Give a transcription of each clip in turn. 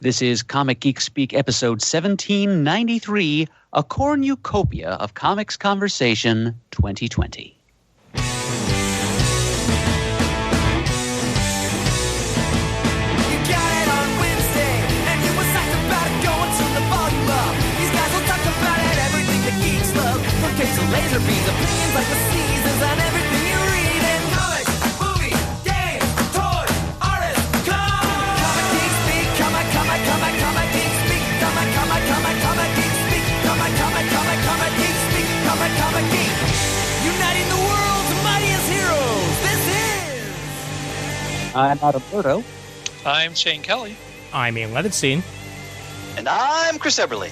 This is Comic Geek Speak episode 1793, A Cornucopia of Comics Conversation 2020. Laser beams, opinions like the seasons, and everything you read in comics, movies, games, toys, artists, comic geek speak, comic geek speak, comic geek speak, comic geek speak, comic geek, uniting the world's mightiest heroes. This is. I'm Adam Murdo. I'm Shane Kelly. I'm Ian Levinstein. And I'm Chris Eberly.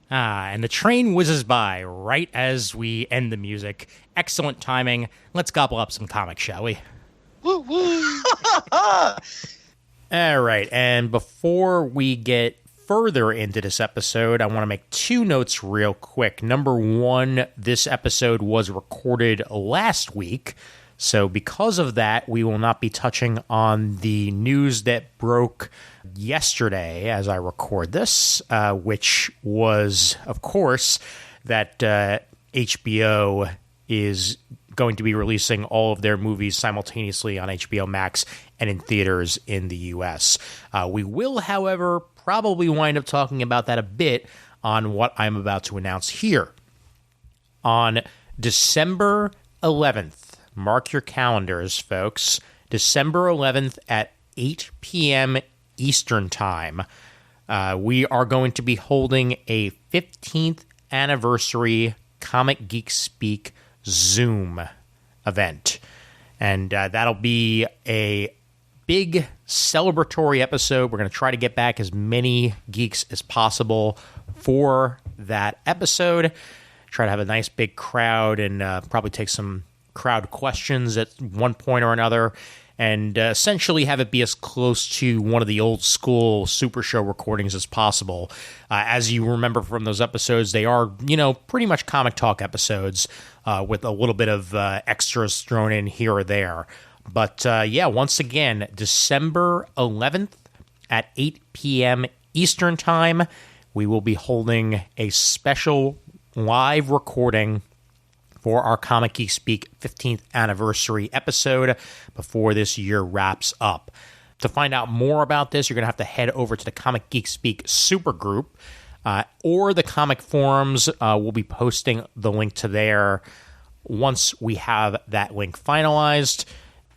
And the train whizzes by right as we end the music. Excellent timing. Let's gobble up some comics, shall we? Woo woo! All right, and before we get further into this episode, I want to make two notes real quick. Number one, this episode was recorded last week, so because of that, we will not be touching on the news that broke yesterday as I record this, which was, of course, that HBO is going to be releasing all of their movies simultaneously on HBO Max and in theaters in the U.S. We will, however, probably wind up talking about that a bit on what I'm about to announce here. On December 11th, mark your calendars, folks, December 11th at 8 p.m. Eastern Time, we are going to be holding a 15th anniversary Comic Geek Speak Zoom event. And that'll be a big celebratory episode. We're going to try to get back as many geeks as possible for that episode. Try to have a nice big crowd and probably take some crowd questions at one point or another. And essentially have it be as close to one of the old school Super Show recordings as possible. As you remember from those episodes, they are, pretty much comic talk episodes with a little bit of extras thrown in here or there. But once again, December 11th at 8 p.m. Eastern Time, we will be holding a special live recording for our Comic Geek Speak 15th anniversary episode before this year wraps up. To find out more about this, you're going to have to head over to the Comic Geek Speak supergroup or the comic forums. We'll be posting the link to there once we have that link finalized.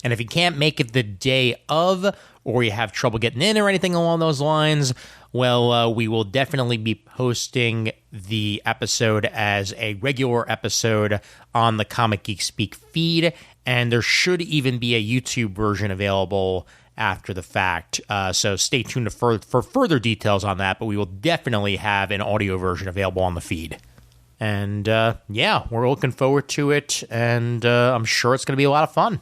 And if you can't make it the day of, or you have trouble getting in or anything along those lines, well, we will definitely be posting the episode as a regular episode on the Comic Geek Speak feed, and there should even be a YouTube version available after the fact. So stay tuned for further details on that, but we will definitely have an audio version available on the feed. And we're looking forward to it, and I'm sure it's going to be a lot of fun.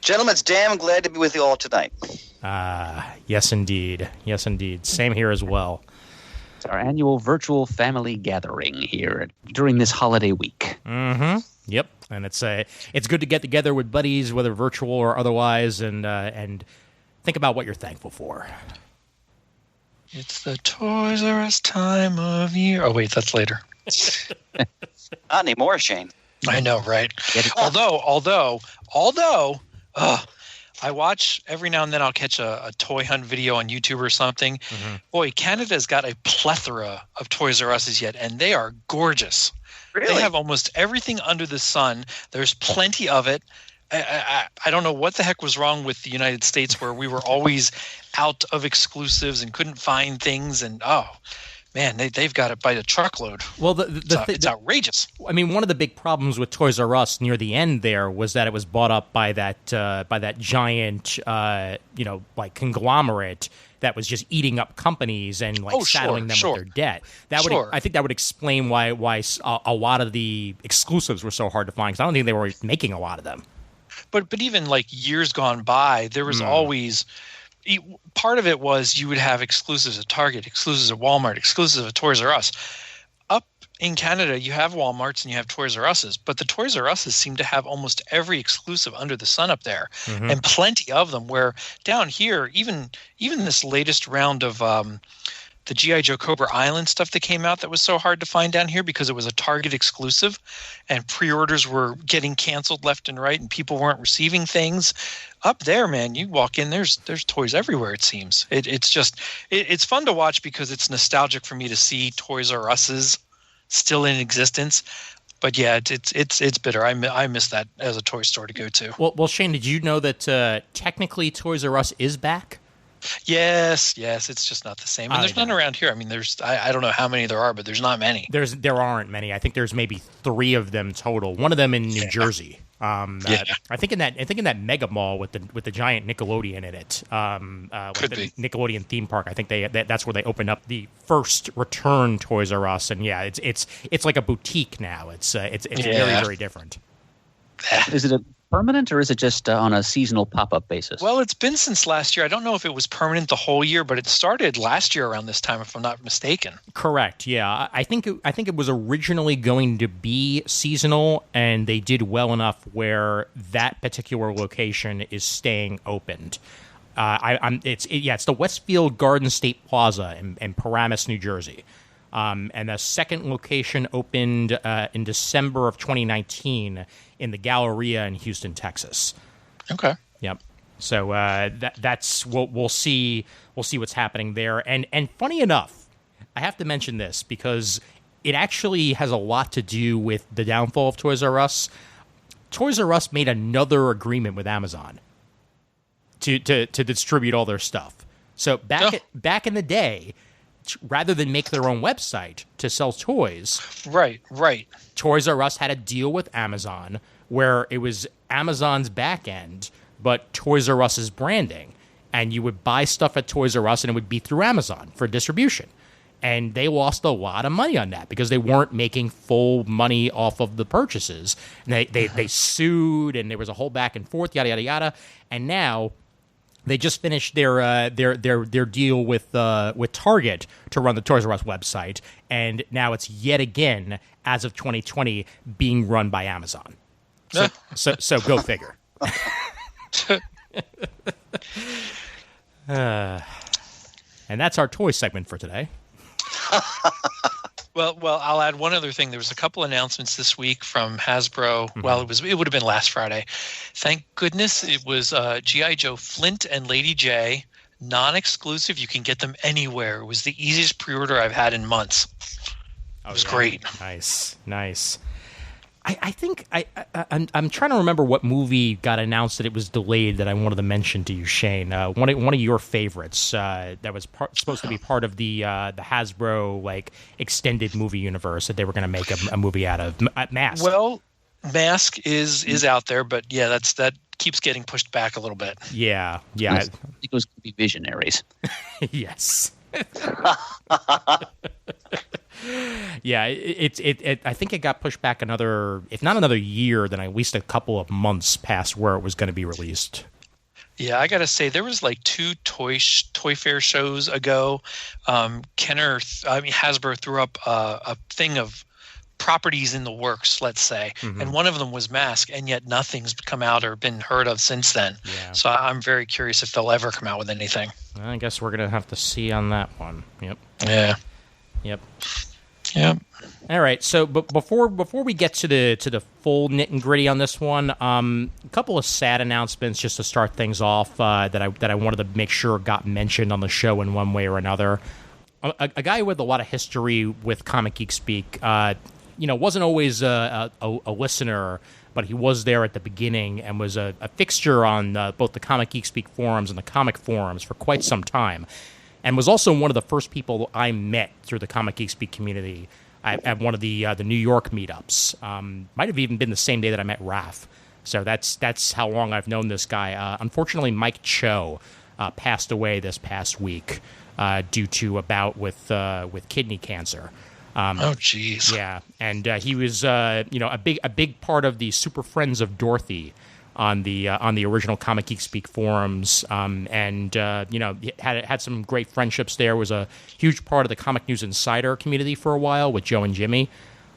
Gentlemen, it's damn glad to be with you all tonight. Yes, indeed. Yes, indeed. Same here as well. It's our annual virtual family gathering here during this holiday week. Mm-hmm. Yep. And it's good to get together with buddies, whether virtual or otherwise, and think about what you're thankful for. It's the Toys R Us time of year. Oh, wait, that's later. Not anymore, Shane. I know, right? Although, I watch every now and then. I'll catch a toy hunt video on YouTube or something. Mm-hmm. Boy, Canada's got a plethora of Toys R Us's yet, and they are gorgeous. Really? They have almost everything under the sun. There's plenty of it. I don't know what the heck was wrong with the United States, where we were always out of exclusives and couldn't find things. And man, they've got it by the truckload. Well, it's outrageous. I mean, one of the big problems with Toys R Us near the end there was that it was bought up by that giant, conglomerate that was just eating up companies and saddling them with their debt. I think that would explain why a lot of the exclusives were so hard to find, because I don't think they were making a lot of them. But even years gone by, there was always. Part of it was you would have exclusives at Target, exclusives at Walmart, exclusives at Toys R Us. Up in Canada, you have Walmarts and you have Toys R Us's, but the Toys R Us's seem to have almost every exclusive under the sun up there, and plenty of them. Where down here, even this latest round of the G.I. Joe Cobra Island stuff that came out that was so hard to find down here because it was a Target exclusive, and pre-orders were getting canceled left and right, and people weren't receiving things. Up there, man, you walk in, there's toys everywhere. It seems it's fun to watch because it's nostalgic for me to see Toys R Us's still in existence. But yeah, it's bitter. I miss that as a toy store to go to. Well, Shane, did you know that technically Toys R Us is back? Yes, it's just not the same. And there's none around here. I mean, I don't know how many there are, but there's not many. There aren't many. I think there's maybe 3 of them total. One of them in New Jersey. I think in that mega mall with the giant Nickelodeon in it. Could the be Nickelodeon theme park. I think that's where they opened up the first return Toys R Us, and yeah, it's like a boutique now. It's very, very different. Is it a permanent, or is it just on a seasonal pop-up basis? Well, it's been since last year. I don't know if it was permanent the whole year, but it started last year around this time, if I'm not mistaken. Correct. Yeah, I think it was originally going to be seasonal, and they did well enough where that particular location is staying opened. It's the Westfield Garden State Plaza in Paramus, New Jersey. And the second location opened in December of 2019 in the Galleria in Houston, Texas. Okay. Yep. So that's we'll see what's happening there. And funny enough, I have to mention this because it actually has a lot to do with the downfall of Toys R Us. Toys R Us made another agreement with Amazon to distribute all their stuff. So back in the day, rather than make their own website to sell toys, right, Toys R Us had a deal with Amazon where it was Amazon's back end, but Toys R Us's branding, and you would buy stuff at Toys R Us and it would be through Amazon for distribution. And they lost a lot of money on that because they weren't making full money off of the purchases. And they sued, and there was a whole back and forth, yada yada yada. And now they just finished their deal with Target to run the Toys R Us website, and now it's yet again, as of 2020, being run by Amazon. So go figure. And that's our toy segment for today. Well, I'll add one other thing. There was a couple announcements this week from Hasbro. Mm-hmm. Well, it would have been last Friday. Thank goodness it was G.I. Joe Flint and Lady J, non-exclusive. You can get them anywhere. It was the easiest pre-order I've had in months. It was great. Nice. I think I'm trying to remember what movie got announced that it was delayed that I wanted to mention to you, Shane. One of your favorites that was supposed to be part of the Hasbro extended movie universe that they were going to make a movie out of. Mask. Well, Mask is out there, but yeah, that keeps getting pushed back a little bit. Yeah. I think it was going to be Visionaries. Yes. Yeah, I think it got pushed back another, if not another year, then at least a couple of months past where it was going to be released. Yeah, I got to say, there was 2 toy fair shows ago. Hasbro threw up a thing of properties in the works, let's say, and one of them was Mask, and yet nothing's come out or been heard of since then. Yeah. So I'm very curious if they'll ever come out with anything. I guess we're going to have to see on that one. Yep. Yeah. Yep. All right. So, but before we get to the full nit and gritty on this one, a couple of sad announcements just to start things off that I wanted to make sure got mentioned on the show in one way or another. A guy with a lot of history with Comic Geek Speak, wasn't always a listener, but he was there at the beginning and was a fixture on both the Comic Geek Speak forums and the comic forums for quite some time. And was also one of the first people I met through the Comic Geek Speak community at one of the New York meetups. Might have even been the same day that I met Raph. So that's how long I've known this guy. Unfortunately, Mike Cho passed away this past week due to a bout with kidney cancer. Oh, jeez. Yeah, and he was a big part of the Super Friends of Dorothy on the original Comic Geek Speak forums, and had some great friendships there. Was a huge part of the Comic News Insider community for a while with Joe and Jimmy,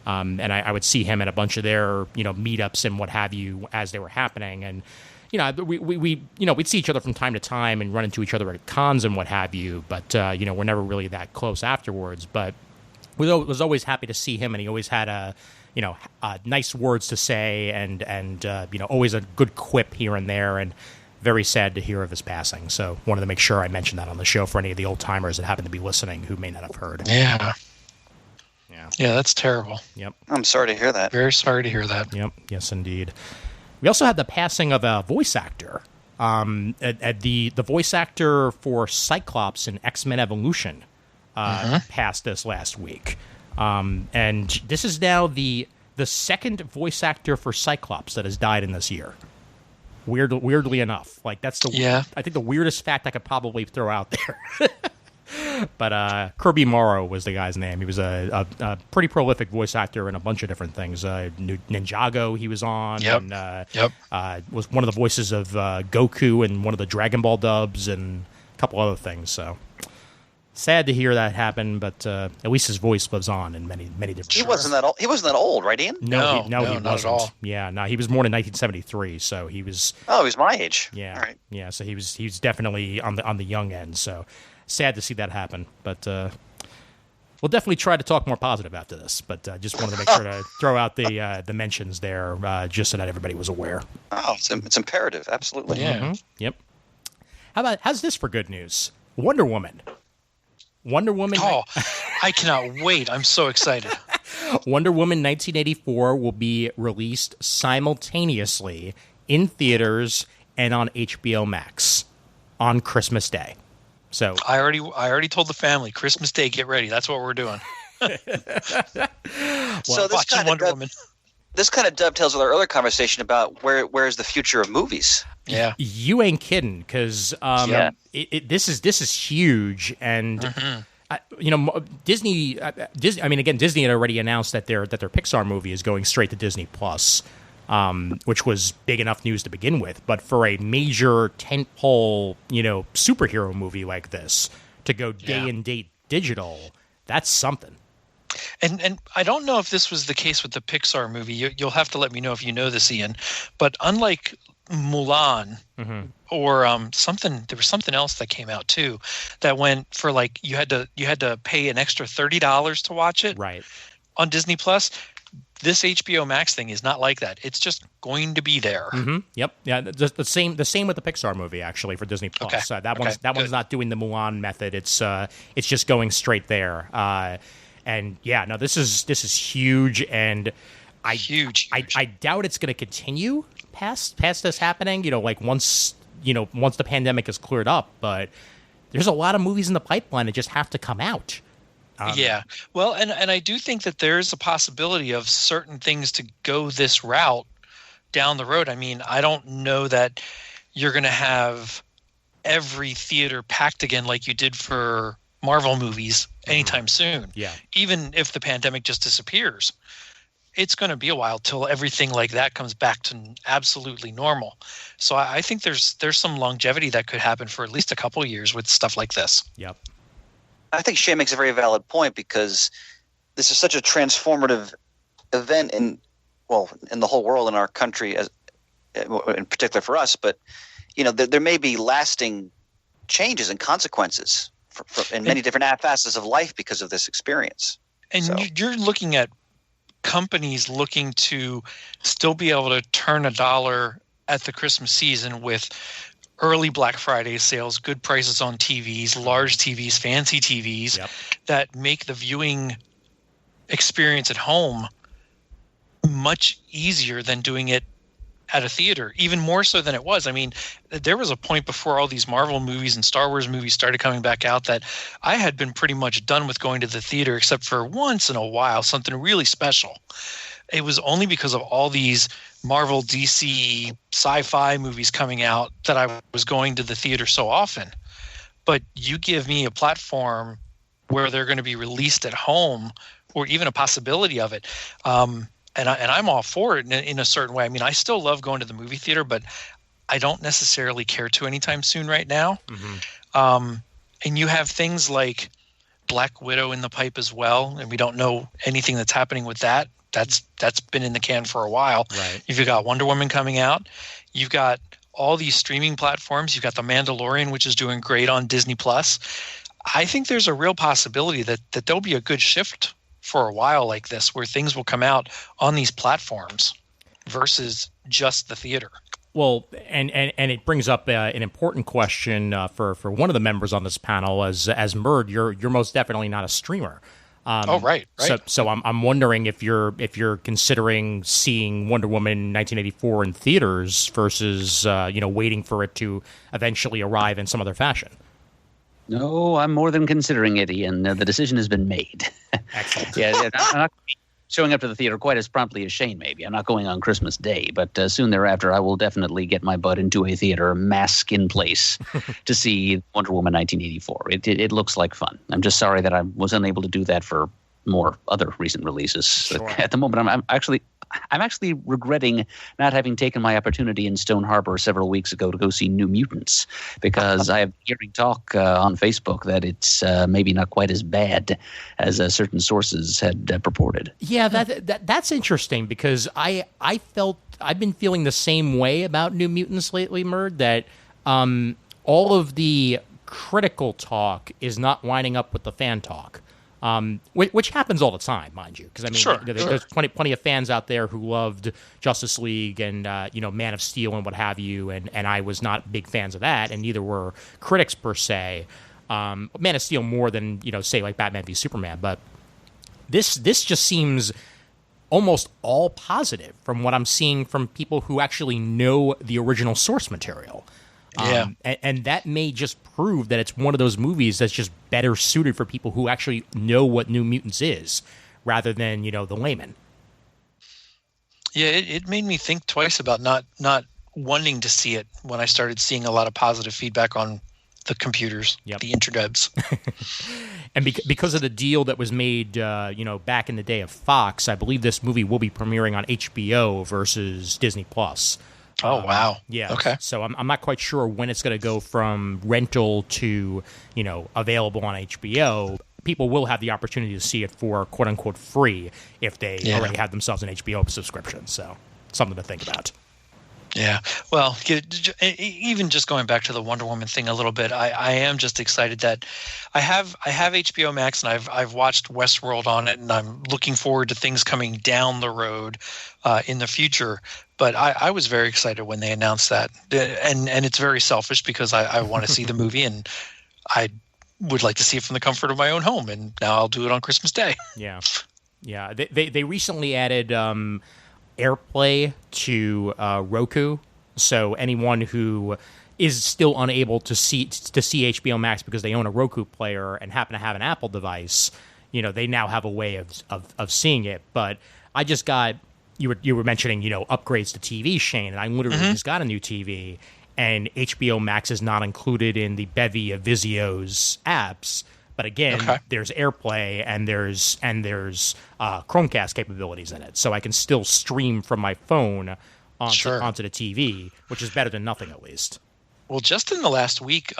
and I would see him at a bunch of their meetups and what have you as they were happening, and we'd see each other from time to time and run into each other at cons and what have you, but we're never really that close afterwards. But was always happy to see him, and he always had nice words to say, and always a good quip here and there, and very sad to hear of his passing. So wanted to make sure I mentioned that on the show for any of the old timers that happen to be listening who may not have heard. Yeah, that's terrible. Yep. I'm sorry to hear that. Very sorry to hear that. Yep. Yes, indeed. We also had the passing of a voice actor. The voice actor for Cyclops in X-Men Evolution passed this last week. And this is now the second voice actor for Cyclops that has died in this year. Weirdly enough, like I think the weirdest fact I could probably throw out there. But Kirby Morrow was the guy's name. He was a pretty prolific voice actor in a bunch of different things. Ninjago he was on, and was one of the voices of Goku in one of the Dragonball dubs, and a couple other things. So sad to hear that happen, but at least his voice lives on in many different. He wasn't that old. He wasn't that old, right, Ian? No, he not wasn't. at all. Yeah, no, he was born in 1973, so he was. Oh, he was my age. Yeah, all right. Yeah, so he's definitely on the young end. So sad to see that happen, but we'll definitely try to talk more positive after this. But just wanted to make sure to throw out the mentions there, just so that everybody was aware. Oh, it's imperative, absolutely. Yeah. Mm-hmm. Yep. How's this for good news? Wonder Woman. Oh, I cannot wait. I'm so excited. Wonder Woman 1984 will be released simultaneously in theaters and on HBO Max on Christmas Day. So I already told the family, Christmas Day, get ready. That's what we're doing. So watching Wonder Woman. This kind of dovetails with our earlier conversation about where's the future of movies. Yeah, you ain't kidding, because this is huge, and Disney. I mean, again, Disney had already announced that their Pixar movie is going straight to Disney Plus, which was big enough news to begin with. But for a major tentpole, superhero movie like this to go day and date digital, that's something. And I don't know if this was the case with the Pixar movie. You'll have to let me know if you know this, Ian. But unlike Mulan or there was something else that came out too that went for like you had to pay an extra $30 to watch it on Disney Plus. This HBO Max thing is not like that. It's just going to be there. Mm-hmm. Yep. Yeah. The same with the Pixar movie actually for Disney Plus. Okay. One's not doing the Mulan method. It's just going straight there. And yeah, no, this is huge, and I doubt it's going to continue past this happening. Like once the pandemic is cleared up, but there's a lot of movies in the pipeline that just have to come out. Yeah. Well, and I do think that there's a possibility of certain things to go this route down the road. I mean, I don't know that you're going to have every theater packed again like you did for Marvel movies anytime soon. Yeah. Even if the pandemic just disappears, it's going to be a while till everything like that comes back to absolutely normal. So I think there's some longevity that could happen for at least a couple of years with stuff like this. Yep. I think Shay makes a very valid point, because this is such a transformative event in the whole world, in our country, as in particular for us. But there may be lasting changes and consequences in many different facets of life because of this experience. And you're looking at companies looking to still be able to turn a dollar at the Christmas season with early Black Friday sales, good prices on TVs, large TVs, fancy TVs that make the viewing experience at home much easier than doing it at a theater, even more so than it was. I mean, there was a point before all these Marvel movies and Star Wars movies started coming back out that I had been pretty much done with going to the theater, except for once in a while, something really special. It was only because of all these Marvel, DC, sci-fi movies coming out that I was going to the theater so often. But you give me a platform where they're going to be released at home, or even a possibility of it. And and I'm all for it in a certain way. I mean, I still love going to the movie theater, but I don't necessarily care to anytime soon right now. And you have things like Black Widow in the pipe as well, and we don't know anything that's happening with that. That's been in the can for a while. Right. You've got Wonder Woman coming out. You've got all these streaming platforms. You've got The Mandalorian, which is doing great on Disney Plus. I think there's a real possibility that there'll be a good shift for a while like this, where things will come out on these platforms versus just the theater. Well, and it brings up an important question for one of the members on this panel. As Murd, you're most definitely not a streamer. Right. So I'm wondering if you're considering seeing Wonder Woman 1984 in theaters versus waiting for it to eventually arrive in some other fashion. No, I'm more than considering it, Ian. The decision has been made. Excellent. Yeah, I'm not showing up to the theater quite as promptly as Shane, maybe. I'm not going on Christmas Day, but soon thereafter, I will definitely get my butt into a theater, mask in place, to see Wonder Woman 1984. It looks like fun. I'm just sorry that I was unable to do that for more other recent releases. Sure. At the moment, I'm actually regretting not having taken my opportunity in Stone Harbor several weeks ago to go see New Mutants, because I have hearing talk on Facebook that it's maybe not quite as bad as certain sources had purported. Yeah, that's interesting, because I've been feeling the same way about New Mutants lately, Murd, that all of the critical talk is not lining up with the fan talk. Which happens all the time, mind you, because I mean, there's plenty of fans out there who loved Justice League and Man of Steel and what have you, and I was not big fans of that, and neither were critics per se. Man of Steel more than say like Batman v Superman, but this just seems almost all positive from what I'm seeing from people who actually know the original source material. And that may just prove that it's one of those movies that's just better suited for people who actually know what New Mutants is, rather than, the layman. Yeah, it made me think twice about not wanting to see it when I started seeing a lot of positive feedback on the computers, the internets. And because of the deal that was made, back in the day of Fox, I believe this movie will be premiering on HBO versus Disney Plus. Oh, wow. Yeah. Okay. So I'm not quite sure when it's going to go from rental to, available on HBO. People will have the opportunity to see it for quote unquote free if they already have themselves an HBO subscription. So something to think about. Yeah. Well, even just going back to the Wonder Woman thing a little bit, I am just excited that I have HBO Max, and I've watched Westworld on it, and I'm looking forward to things coming down the road in the future. But I was very excited when they announced that, and it's very selfish because I want to see the movie, and I would like to see it from the comfort of my own home, and now I'll do it on Christmas Day. Yeah. They recently added AirPlay to Roku, so anyone who is still unable to see HBO Max because they own a Roku player and happen to have an Apple device, they now have a way of seeing it. But I just got you were mentioning upgrades to TV, Shane, and I literally just got a new TV, and HBO Max is not included in the bevy of Vizio's apps. But again, there's AirPlay and there's Chromecast capabilities in it, so I can still stream from my phone onto the TV, which is better than nothing, at least. Well, just in the last week,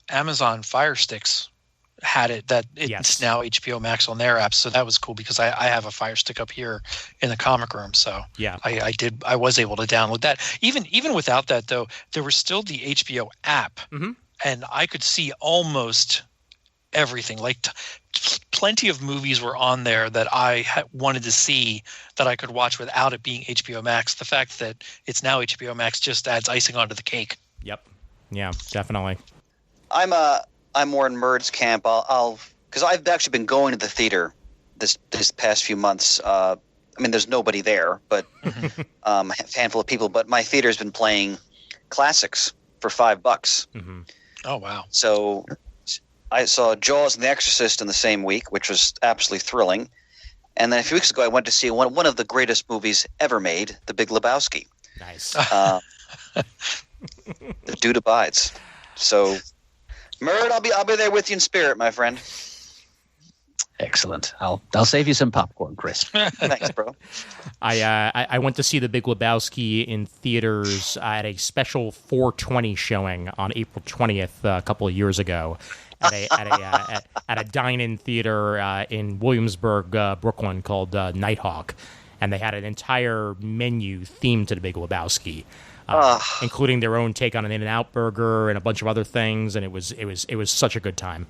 Amazon Fire Sticks had it that it's now HBO Max on their app, so that was cool because I have a Fire Stick up here in the comic room, so I was able to download that. Even without that, though, there was still the HBO app, and I could see almost everything. Like plenty of movies were on there that I wanted to see that I could watch without it being HBO Max. The fact that it's now HBO Max just adds icing onto the cake. Yep. Yeah, definitely. I'm more in Murd's camp. I'll because I've actually been going to the theater this past few months. I mean, there's nobody there, but a handful of people. But my theater's been playing classics for $5. Oh wow! So I saw Jaws and The Exorcist in the same week, which was absolutely thrilling. And then a few weeks ago, I went to see one of the greatest movies ever made, The Big Lebowski. Nice. The Dude Abides. So, Murd, I'll be there with you in spirit, my friend. Excellent. I'll save you some popcorn, Chris. Thanks, bro. I went to see The Big Lebowski in theaters at a special 420 showing on April 20th a couple of years ago at a dine-in theater in Williamsburg, Brooklyn called Nighthawk, and they had an entire menu themed to The Big Lebowski. Including their own take on an In-N-Out burger and a bunch of other things, and it was such a good time.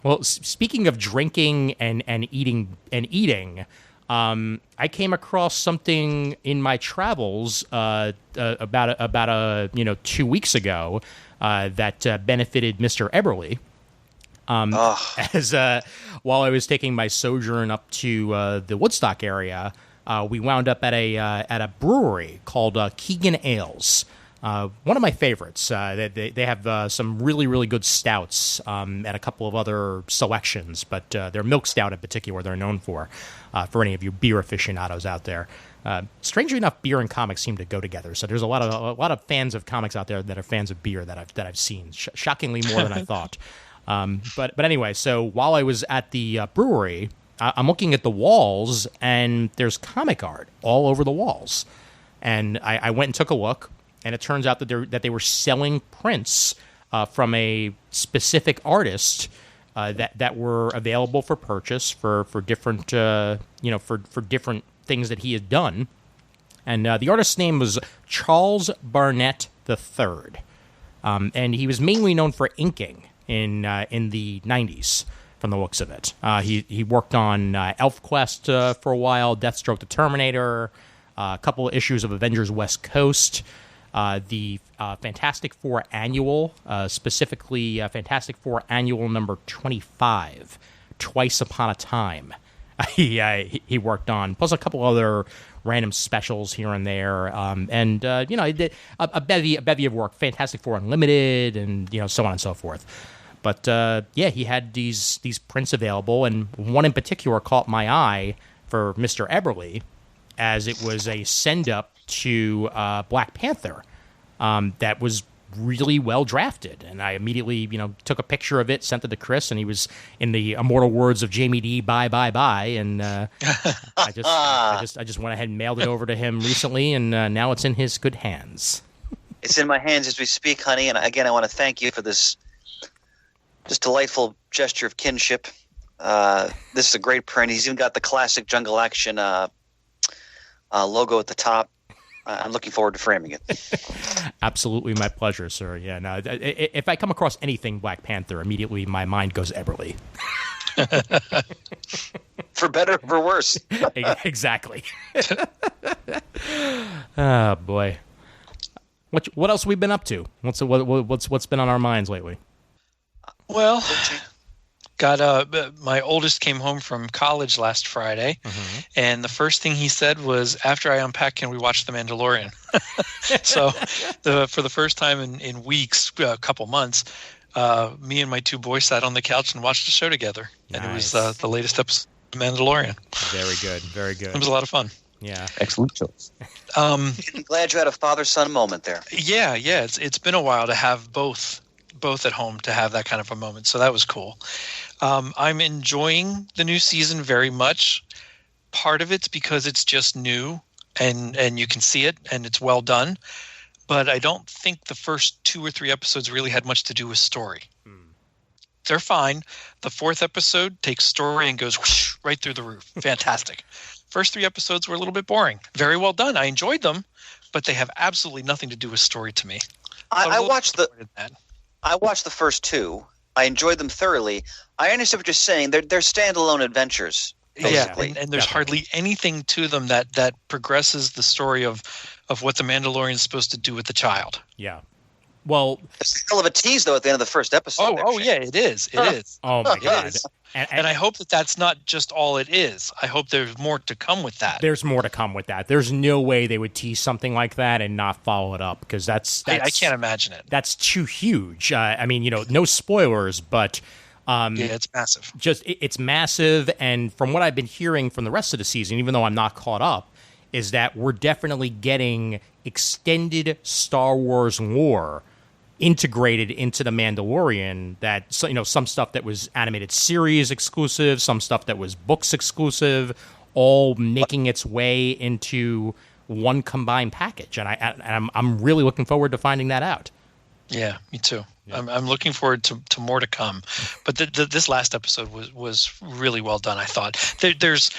Well, speaking of drinking and eating, I came across something in my travels about 2 weeks ago that benefited Mr. Eberly. As while I was taking my sojourn up to the Woodstock area, we wound up at a brewery called Keegan Ales. One of my favorites. They have some really, really good stouts and a couple of other selections, but their milk stout in particular they're known for any of you beer aficionados out there. Strangely enough, beer and comics seem to go together. So there's a lot of fans of comics out there that are fans of beer that I've seen. Shockingly more than I thought. But anyway, so while I was at the brewery, I'm looking at the walls, and there's comic art all over the walls. And I went and took a look. And it turns out that they were selling prints from a specific artist that were available for purchase for different for different things that he had done. And the artist's name was Charles Barnett III, and he was mainly known for inking in the 90s. From the looks of it, he worked on ElfQuest for a while, Deathstroke the Terminator, a couple of issues of Avengers West Coast. The Fantastic Four Annual, specifically Fantastic Four Annual number 25, Twice Upon a Time. He worked on, plus a couple other random specials here and there, and he did a bevy of work, Fantastic Four Unlimited, and so on and so forth. But he had these prints available, and one in particular caught my eye for Mr. Eberly, as it was a send-up to Black Panther that was really well drafted. And I immediately, took a picture of it, sent it to Chris, and he was in the immortal words of Jamie D, bye, bye, bye. And I just went ahead and mailed it over to him recently, and now it's in his good hands. It's in my hands as we speak, honey. And again, I want to thank you for this just delightful gesture of kinship. This is a great print. He's even got the classic Jungle Action logo at the top. I'm looking forward to framing it. Absolutely, my pleasure, sir. Yeah, no. If I come across anything Black Panther, immediately my mind goes Eberly. For better or for worse. Exactly. Oh boy. What else have we been up to? What's been on our minds lately? Well, my oldest came home from college last Friday, and the first thing he said was, "After I unpack, can we watch The Mandalorian?" So, for the first time in weeks, a couple months, me and my two boys sat on the couch and watched the show together. Nice. And it was the latest episode of The Mandalorian. Very good, very good. It was a lot of fun. Yeah, excellent choice. I'm glad you had a father-son moment there. Yeah. It's been a while to have both at home, to have that kind of a moment. So that was cool. I'm enjoying the new season very much. Part of it's because it's just new and you can see it and it's well done. But I don't think the first 2 or 3 episodes really had much to do with story. They're fine. The 4th episode takes story and goes whoosh, right through the roof. Fantastic. First 3 episodes were a little bit boring. Very well done. I enjoyed them, but they have absolutely nothing to do with story to me. I watched the first 2. I enjoyed them thoroughly. I understand what you're saying. They're standalone adventures, basically. Yeah, and there's hardly anything to them that progresses the story of what the Mandalorian is supposed to do with the child. Yeah. Well, it's a hell of a tease, though, at the end of the first episode. Yeah, it is. It is. Oh my God! And I hope that that's not just all it is. I hope there's more to come with that. There's more to come with that. There's no way they would tease something like that and not follow it up, because that's I can't imagine it. That's too huge. I mean, no spoilers, but it's massive. It's massive, and from what I've been hearing from the rest of the season, even though I'm not caught up, is that we're definitely getting extended Star Wars lore integrated into the Mandalorian. That some stuff that was animated series exclusive, some stuff that was books exclusive, all making its way into one combined package. And I'm really looking forward to finding that out. Yeah, me too. Yeah. I'm looking forward to more to come. But this last episode was really well done, I thought. There's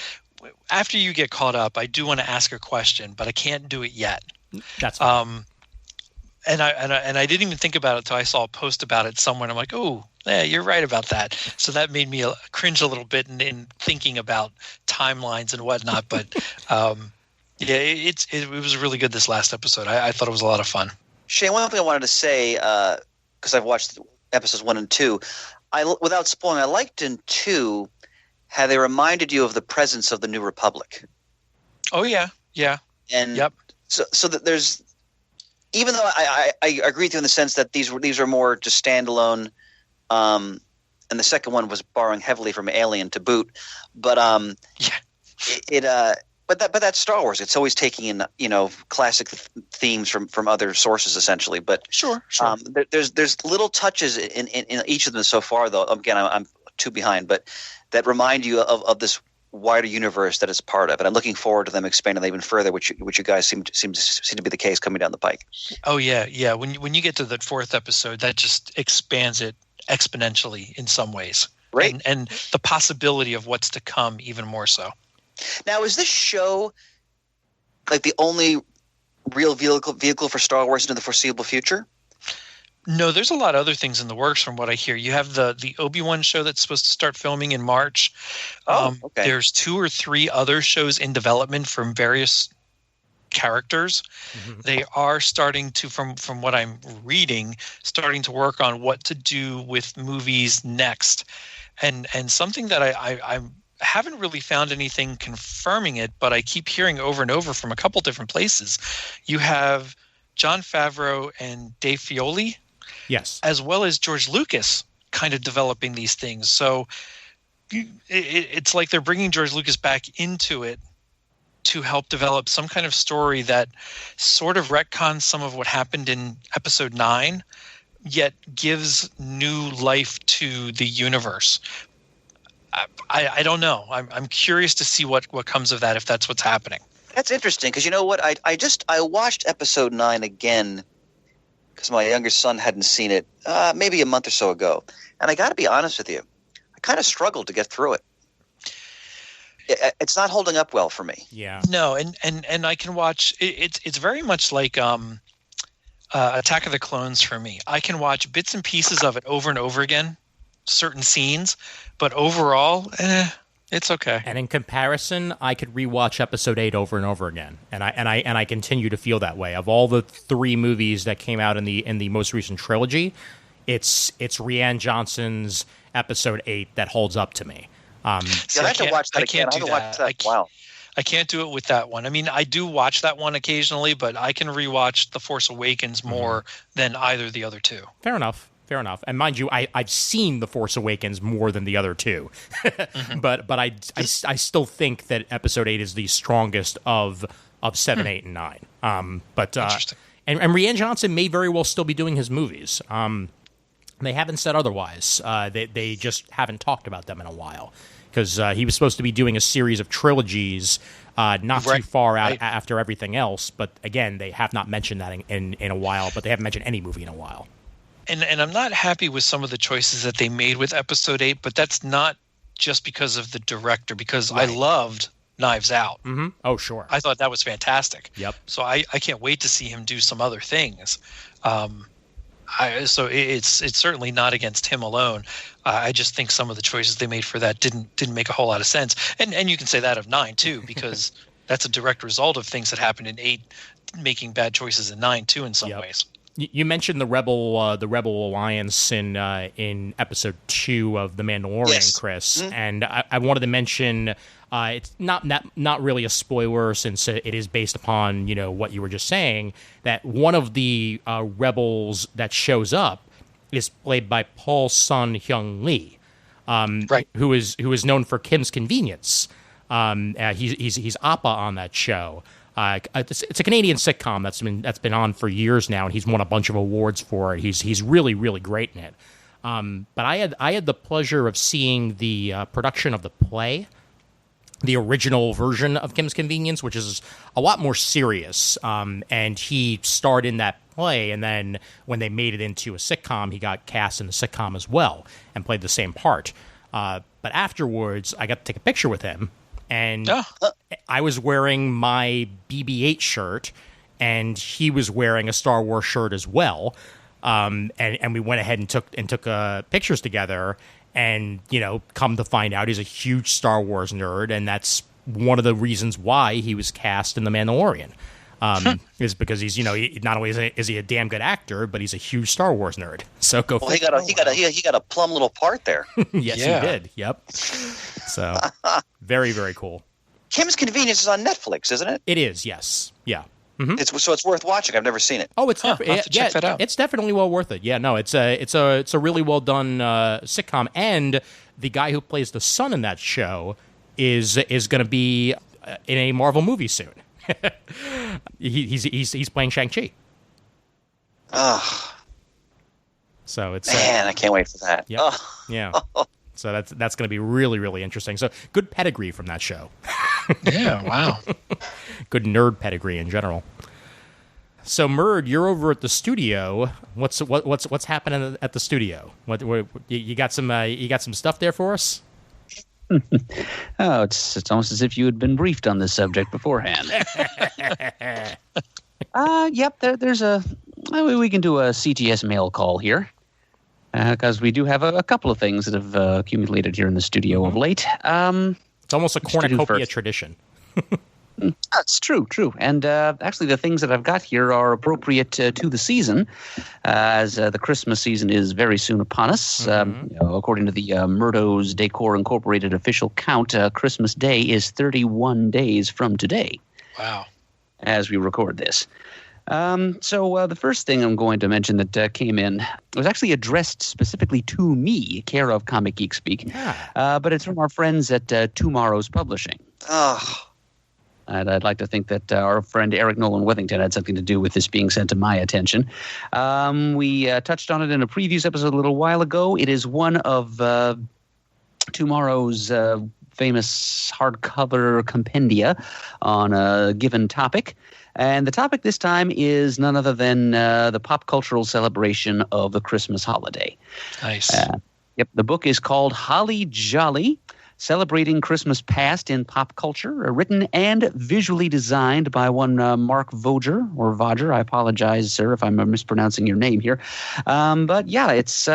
after you get caught up, I do want to ask a question, but I can't do it yet. That's fine. And I didn't even think about it until I saw a post about it somewhere. And I'm like, oh, yeah, you're right about that. So that made me cringe a little bit in thinking about timelines and whatnot. But yeah, it was really good this last episode. I thought it was a lot of fun. Shane, one thing I wanted to say, because I've watched episodes 1 and 2, without spoiling, I liked in 2 how they reminded you of the presence of the New Republic. Oh yeah, yeah, and yep. So that there's, even though I agree with you in the sense that these are more just standalone, and the second one was borrowing heavily from Alien to boot, but yeah. But that's Star Wars. It's always taking in classic themes from other sources essentially. But sure. There's little touches in each of them so far, though. Again, I'm too behind, but that remind you of this wider universe that it's part of. And I'm looking forward to them expanding that even further, which you guys seem to be the case coming down the pike. Oh yeah, yeah. When you get to the 4th episode, that just expands it exponentially in some ways, right? And the possibility of what's to come even more so. Now, is this show like the only real vehicle for Star Wars into the foreseeable future? No, there's a lot of other things in the works from what I hear. You have the Obi-Wan show that's supposed to start filming in March. Okay. There's 2 or 3 other shows in development from various characters. Mm-hmm. They are starting to, from what I'm reading, starting to work on what to do with movies next. And something that I haven't really found anything confirming it, but I keep hearing over and over from a couple different places. You have Jon Favreau and Dave Filoni, yes, as well as George Lucas, kind of developing these things. So it's like they're bringing George Lucas back into it to help develop some kind of story that sort of retcons some of what happened in Episode 9, yet gives new life to the universe. I don't know. I'm curious to see what comes of that, if that's what's happening. That's interesting, because you know what? I watched Episode 9 again because my younger son hadn't seen it maybe a month or so ago. And I got to be honest with you, I kind of struggled to get through it. It's not holding up well for me. Yeah. No, and I can watch it's very much like Attack of the Clones for me. I can watch bits and pieces of it over and over again, certain scenes, but overall, it's okay. And in comparison, I could rewatch Episode 8 over and over again, and I continue to feel that way. Of all the 3 movies that came out in the most recent trilogy, it's Rian Johnson's Episode 8 that holds up to me. I have to watch that again. I haven't watched that. Wow. I can't do it with that one. I mean, I do watch that one occasionally, but I can rewatch The Force Awakens more than either of the other 2. Fair enough. And mind you, I've seen The Force Awakens more than the other 2. Mm-hmm. But I still think that Episode 8 is the strongest of 7, 8, and 9. Interesting. And Rian Johnson may very well still be doing his movies. They haven't said otherwise. They just haven't talked about them in a while. Because he was supposed to be doing a series of trilogies not too far out after everything else. But again, they have not mentioned that in a while. But they haven't mentioned any movie in a while. And I'm not happy with some of the choices that they made with Episode 8, but that's not just because of the director, because I loved Knives Out. Mm-hmm. Oh, sure. I thought that was fantastic. Yep. So I can't wait to see him do some other things. So it's certainly not against him alone. I just think some of the choices they made for that didn't make a whole lot of sense. And you can say that of 9 too, because that's a direct result of things that happened in 8, making bad choices in 9 too in some ways. You mentioned the Rebel Alliance in Episode 2 of The Mandalorian, yes. Chris, mm-hmm. And I wanted to mention it's not really a spoiler since it is based upon what you were just saying, that one of the rebels that shows up is played by Paul Sun-Hyung Lee, who is known for Kim's Convenience. He's Appa on that show. It's a Canadian sitcom that's been on for years now, and he's won a bunch of awards for it. He's really, really great in it. But I had the pleasure of seeing the production of the play, the original version of Kim's Convenience, which is a lot more serious. And he starred in that play, and then when they made it into a sitcom, he got cast in the sitcom as well and played the same part. But afterwards, I got to take a picture with him, and I was wearing my BB-8 shirt, and he was wearing a Star Wars shirt as well. And we went ahead and took pictures together, and come to find out he's a huge Star Wars nerd, and that's one of the reasons why he was cast in The Mandalorian. Is because he's not only is he a damn good actor, but he's a huge Star Wars nerd. So go. Well, he got a plum little part there. Yes, he did. Yep. So very, very cool. Kim's Convenience is on Netflix, isn't it? It is. Yes. Yeah. Mm-hmm. It's worth watching. I've never seen it. Oh, check that out. It's definitely well worth it. Yeah, no, it's a really well done sitcom, and the guy who plays the son in that show is going to be in a Marvel movie soon. he's playing Shang-Chi. So it's man, I can't wait for that. Yeah, yeah. So that's going to be really, really interesting. So good pedigree from that show. Yeah, wow. Good nerd pedigree in general. So Murd, you're over at the studio. What's happening at the studio? What you got some stuff there for us? Oh, it's almost as if you had been briefed on this subject beforehand. Yep. There's we can do a CTS mail call here. Because we do have a couple of things that have accumulated here in the studio of late. It's almost a cornucopia tradition. That's true. And actually, the things that I've got here are appropriate to the season, as the Christmas season is very soon upon us. According to the Murdo's Decor Incorporated official count, Christmas Day is 31 days from today. Wow. As we record this. So the first thing I'm going to mention that came in was actually addressed specifically to me, care of Comic Geek Speak, but it's from our friends at TwoMorrow's Publishing. Oh. And I'd like to think that our friend Eric Nolan Withington had something to do with this being sent to my attention. We touched on it in a previous episode a little while ago. It is one of TwoMorrow's famous hardcover compendia on a given topic. And the topic this time is none other than the pop cultural celebration of the Christmas holiday. Nice. Yep. The book is called Holly Jolly, Celebrating Christmas Past in Pop Culture, written and visually designed by one Mark Voger, or Vodger. I apologize, sir, if I'm mispronouncing your name here. But yeah, it's...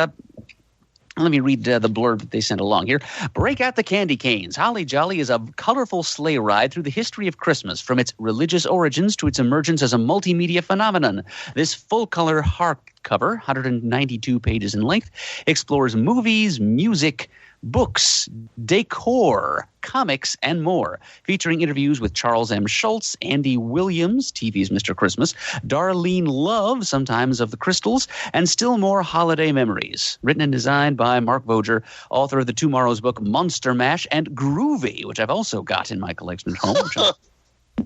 Let me read the blurb that they sent along here. Break out the candy canes. Holly Jolly is a colorful sleigh ride through the history of Christmas, from its religious origins to its emergence as a multimedia phenomenon. This full-color hardcover, 192 pages in length, explores movies, music, books, decor, comics, and more, featuring interviews with Charles M. Schultz, Andy Williams, TV's Mr. Christmas, Darlene Love, sometimes of the Crystals, and still more holiday memories. Written and designed by Mark Voger, author of the TwoMorrow's book Monster Mash and Groovy, which I've also got in my collection at home, which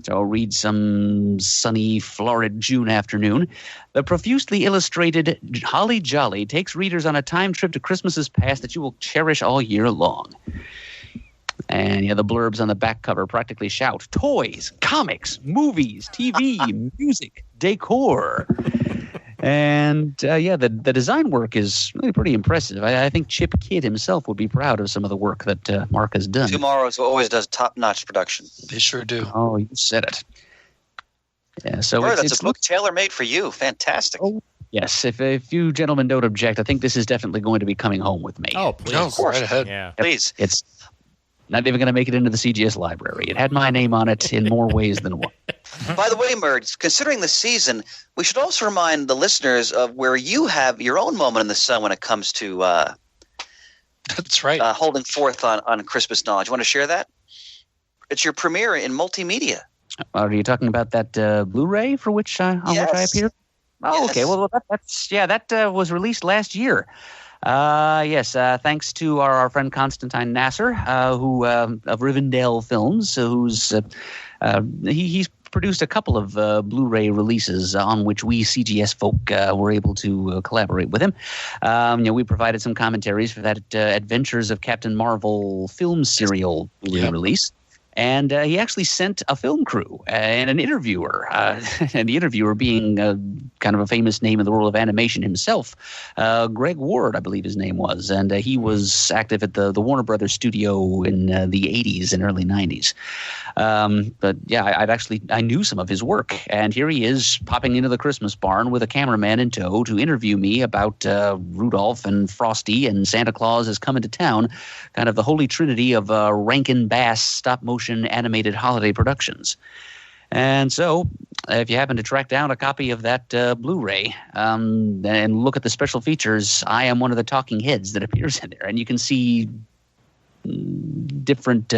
I'll read some sunny, florid June afternoon. The profusely illustrated Holly Jolly takes readers on a time trip to Christmases past that you will cherish all year long. And the blurbs on the back cover practically shout, toys, comics, movies, TV, music, decor. And the design work is really pretty impressive. I think Chip Kidd himself would be proud of some of the work that Mark has done. TwoMorrow always does top-notch production. They sure do. Oh, you said it. Yeah, so that's a book tailor-made for you. Fantastic. Oh, yes, if you gentlemen don't object, I think this is definitely going to be coming home with me. Oh, please. No, of course. Right ahead. Yeah. Please. It's not even going to make it into the CGS library. It had my name on it in more ways than one. By the way, Murd, considering the season, we should also remind the listeners of where you have your own moment in the sun when it comes to that's right. Holding forth on Christmas knowledge. You want to share that? It's your premiere in multimedia. Are you talking about that Blu-ray for which which I appeared? Oh, yes. Okay. Well, that was released last year. Thanks to our friend Constantine Nasser, who of Rivendell Films, who's he's produced a couple of Blu-ray releases on which we CGS folk were able to collaborate with him. We provided some commentaries for that Adventures of Captain Marvel film serial release. And he actually sent a film crew and an interviewer, and the interviewer being kind of a famous name in the world of animation himself, Greg Ward, I believe his name was. And he was active at the Warner Brothers studio in the 80s and early 90s. But yeah, I knew some of his work. And here he is popping into the Christmas barn with a cameraman in tow to interview me about Rudolph and Frosty and Santa Claus is coming to town, kind of the holy trinity of Rankin Bass stop-motion animated holiday productions. And so if you happen to track down a copy of that Blu-ray and look at the special features, I am one of the talking heads that appears in there. And you can see different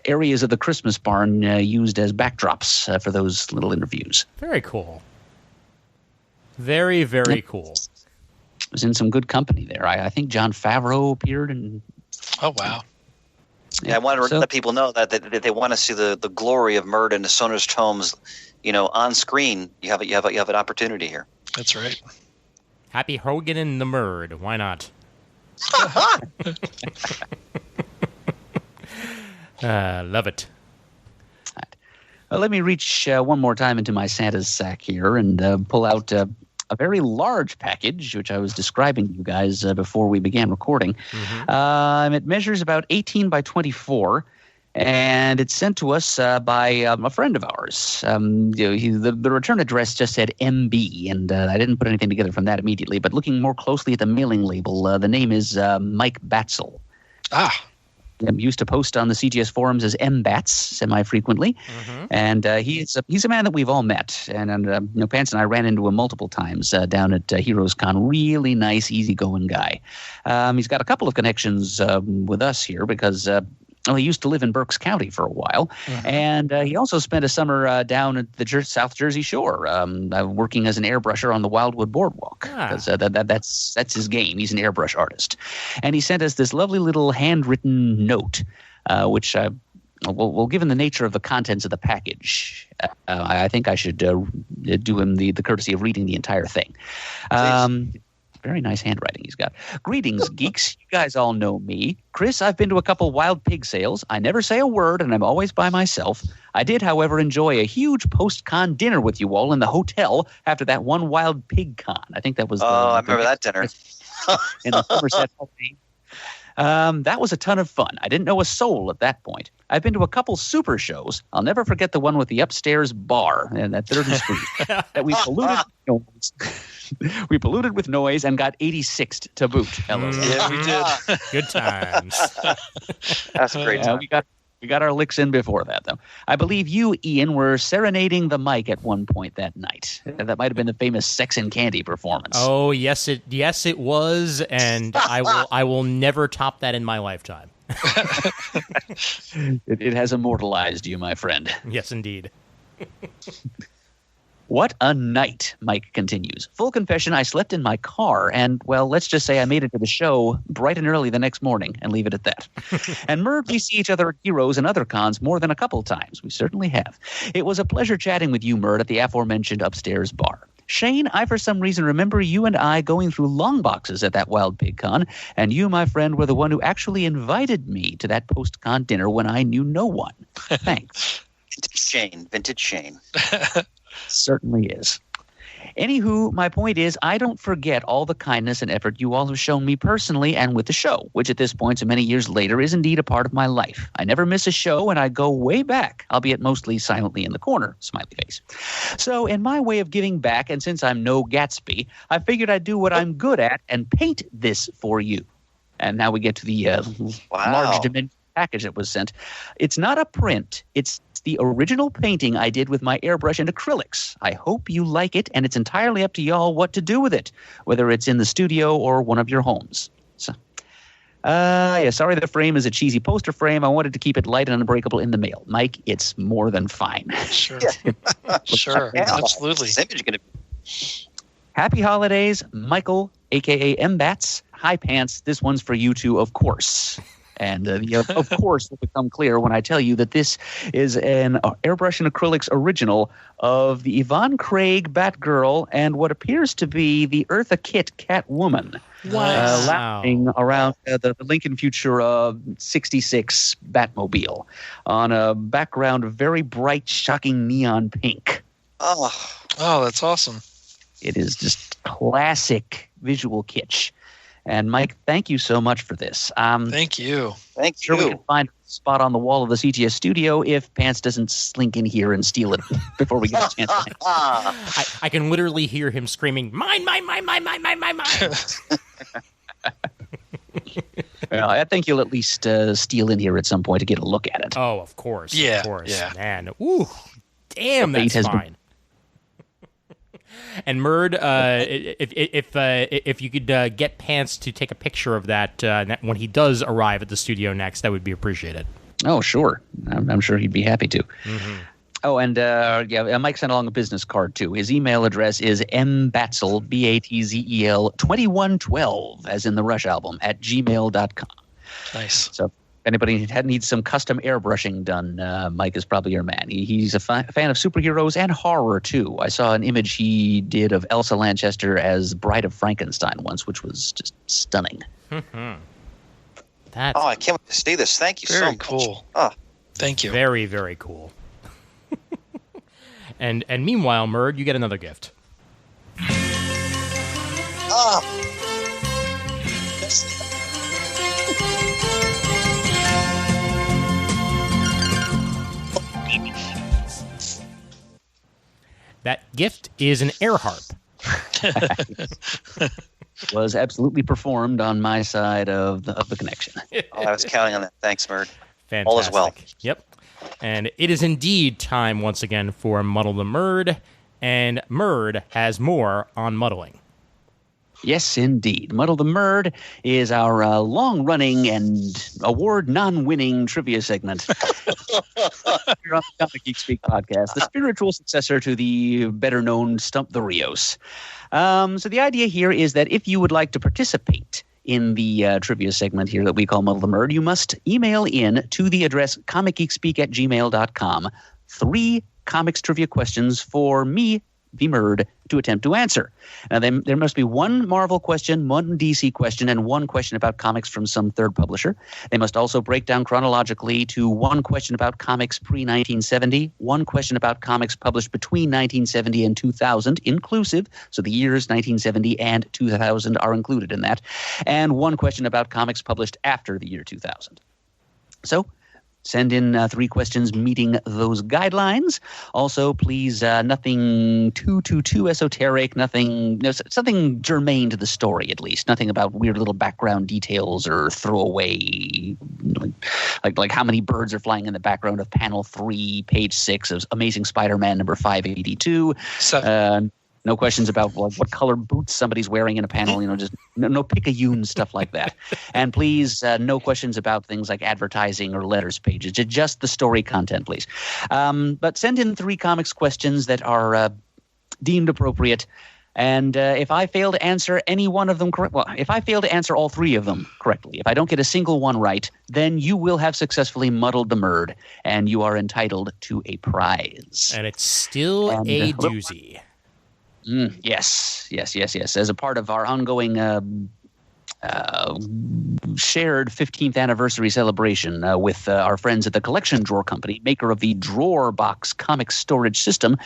areas of the Christmas barn used as backdrops for those little interviews. Very cool. Very, very cool. I was in some good company there. I think Jon Favreau appeared. Oh, wow. Yeah, I wanted to let people know that they want to see the glory of Murd and Sonor's tomes, on screen. You have an opportunity here. That's right. Happy Hogan and the Murd. Why not? Love it. Well, let me reach one more time into my Santa's sack here and pull out a very large package, which I was describing to you guys before we began recording. Mm-hmm. It measures about 18 by 24, and it's sent to us by a friend of ours. The return address just said MB, and I didn't put anything together from that immediately, but looking more closely at the mailing label, the name is Mike Batzel. I'm used to post on the CGS forums as M-Bats semi-frequently. Mm-hmm. And he's a man that we've all met. And Pants and I ran into him multiple times down at Heroes Con. Really nice, easygoing guy. He's got a couple of connections with us here because he used to live in Berks County for a while. Mm-hmm. And he also spent a summer down at the South Jersey Shore working as an airbrusher on the Wildwood Boardwalk. Because that's his game. He's an airbrush artist. And he sent us this lovely little handwritten note, which well, given the nature of the contents of the package, I think I should do him the courtesy of reading the entire thing. Very nice handwriting he's got. Greetings, geeks. You guys all know me. Chris, I've been to a couple wild pig sales. I never say a word, and I'm always by myself. I did, however, enjoy a huge post-con dinner with you all in the hotel after that one wild pig con. I think that was I remember that dinner. In the Somerset Holiday. That was a ton of fun. I didn't know a soul at that point. I've been to a couple super shows. I'll never forget the one with the upstairs bar and that 3rd and Street that we polluted with noise and got 86th to boot. Yeah, we did. Good times. That's a great time. We got our licks in before that, though. I believe you, Ian, were serenading the mic at one point that night. That might have been the famous Sex and Candy performance. Oh, yes, it was, and I will never top that in my lifetime. It has immortalized you, my friend. Yes, indeed. What a night, Mike continues. Full confession, I slept in my car, and, well, let's just say I made it to the show bright and early the next morning, and leave it at that. And Murd, we see each other at Heroes and other cons more than a couple times. We certainly have. It was a pleasure chatting with you, Murd, at the aforementioned upstairs bar. Shane, I for some reason remember you and I going through long boxes at that Wild Pig Con, and you, my friend, were the one who actually invited me to that post-con dinner when I knew no one. Thanks. Vintage Shane. Certainly is. Anywho, my point is, I don't forget all the kindness and effort you all have shown me personally and with the show, which at this point, so many years later, is indeed a part of my life. I never miss a show, and I go way back, albeit mostly silently in the corner, smiley face. So, in my way of giving back, and since I'm no Gatsby, I figured I'd do what I'm good at and paint this for you. And now we get to the large dimension package that was sent. It's not a print. It's the original painting I did with my airbrush and acrylics. I hope you like it, and it's entirely up to y'all what to do with it, whether it's in the studio or one of your homes. So, sorry the frame is a cheesy poster frame. I wanted to keep it light and unbreakable in the mail. Mike, it's more than fine. Sure. Sure. Absolutely. Happy holidays, Michael, a.k.a. M-Bats. Hi, Pants. This one's for you two, of course. And of course, will become clear when I tell you that this is an airbrush and acrylics original of the Yvonne Craig Batgirl and what appears to be the Eartha Kitt Catwoman. Wow. Lounging around the Lincoln Futura 66 Batmobile on a background of very bright, shocking neon pink. Oh, that's awesome. It is just classic visual kitsch. And Mike, thank you so much for this. Thank you. thank Sure, we you. can find a spot on the wall of the CTS studio if Pants doesn't slink in here and steal it before we get a chance. I can literally hear him screaming, mine, mine, mine, mine, mine, mine, mine, mine. Well, I think you'll at least steal in here at some point to get a look at it. Oh, of course. Yeah, Of course. yeah. Man. Ooh. Damn, The fate that's has been- fine. And Murd, if you could get Pants to take a picture of that when he does arrive at the studio next, that would be appreciated. Oh, sure. I'm sure he'd be happy to. Oh, and Mike sent along a business card, too. His email address is mbatzel, BATZEL, 2112, as in the Rush album, at gmail.com. Nice. So if anybody needs some custom airbrushing done, Mike is probably your man. He's a fan of superheroes and horror, too. I saw an image he did of Elsa Lanchester as Bride of Frankenstein once, which was just stunning. That's Oh, I can't wait to see this. Thank you so Very much. cool. Oh, Thank you. very, very cool. And meanwhile, Murd, you get another gift. oh. That gift is an air harp. Was absolutely performed on my side of the connection. Oh, I was counting on that. Thanks, Murd. Fantastic. All is well. Yep. And it is indeed time once again for Muddle the Murd, and Murd has more on muddling. Yes, indeed. Muddle the Murd is our long-running and award non-winning trivia segment here on the Comic Geek Speak podcast, the spiritual successor to the better-known Stump the Rios. So the idea here is that if you would like to participate in the trivia segment here that we call Muddle the Murd, you must email in to the address comicgeekspeak@gmail.com 3 comics trivia questions for me, the Murd, to attempt to answer. Now, there must be 1 Marvel question, 1 DC question, and 1 question about comics from some third publisher. They must also break down chronologically to 1 question about comics pre-1970, 1 question about comics published between 1970 and 2000, inclusive, so the years 1970 and 2000 are included in that, and 1 question about comics published after the year 2000. So, send in 3 questions meeting those guidelines. Also, please, nothing too esoteric, something germane to the story, at least. Nothing about weird little background details or throwaway, like how many birds are flying in the background of panel 3, page 6 of Amazing Spider-Man number 582. No questions about what color boots somebody's wearing in a panel, just no picayune stuff like that. And please, no questions about things like advertising or letters pages, just the story content, please. But send in 3 comics questions that are deemed appropriate. And if I fail to answer any one of them if I fail to answer all 3 of them correctly, if I don't get a single one right, then you will have successfully muddled the Murd, and you are entitled to a prize. And it's still a doozy. Yes. As a part of our ongoing shared 15th anniversary celebration with our friends at the Collection Drawer Company, maker of the Drawer Box comic storage system,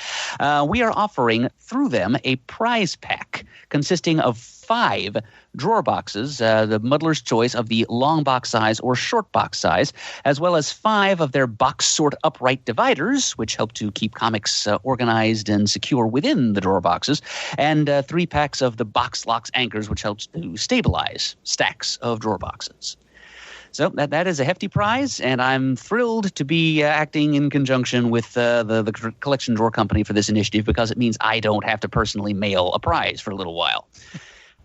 we are offering through them a prize pack consisting of 5 drawer boxes, the muddler's choice of the long box size or short box size, as well as 5 of their box sort upright dividers, which help to keep comics organized and secure within the drawer boxes, and 3 packs of the box locks anchors, which helps to stabilize stacks of drawer boxes. So that is a hefty prize, and I'm thrilled to be acting in conjunction with the Collection Drawer Company for this initiative, because it means I don't have to personally mail a prize for a little while.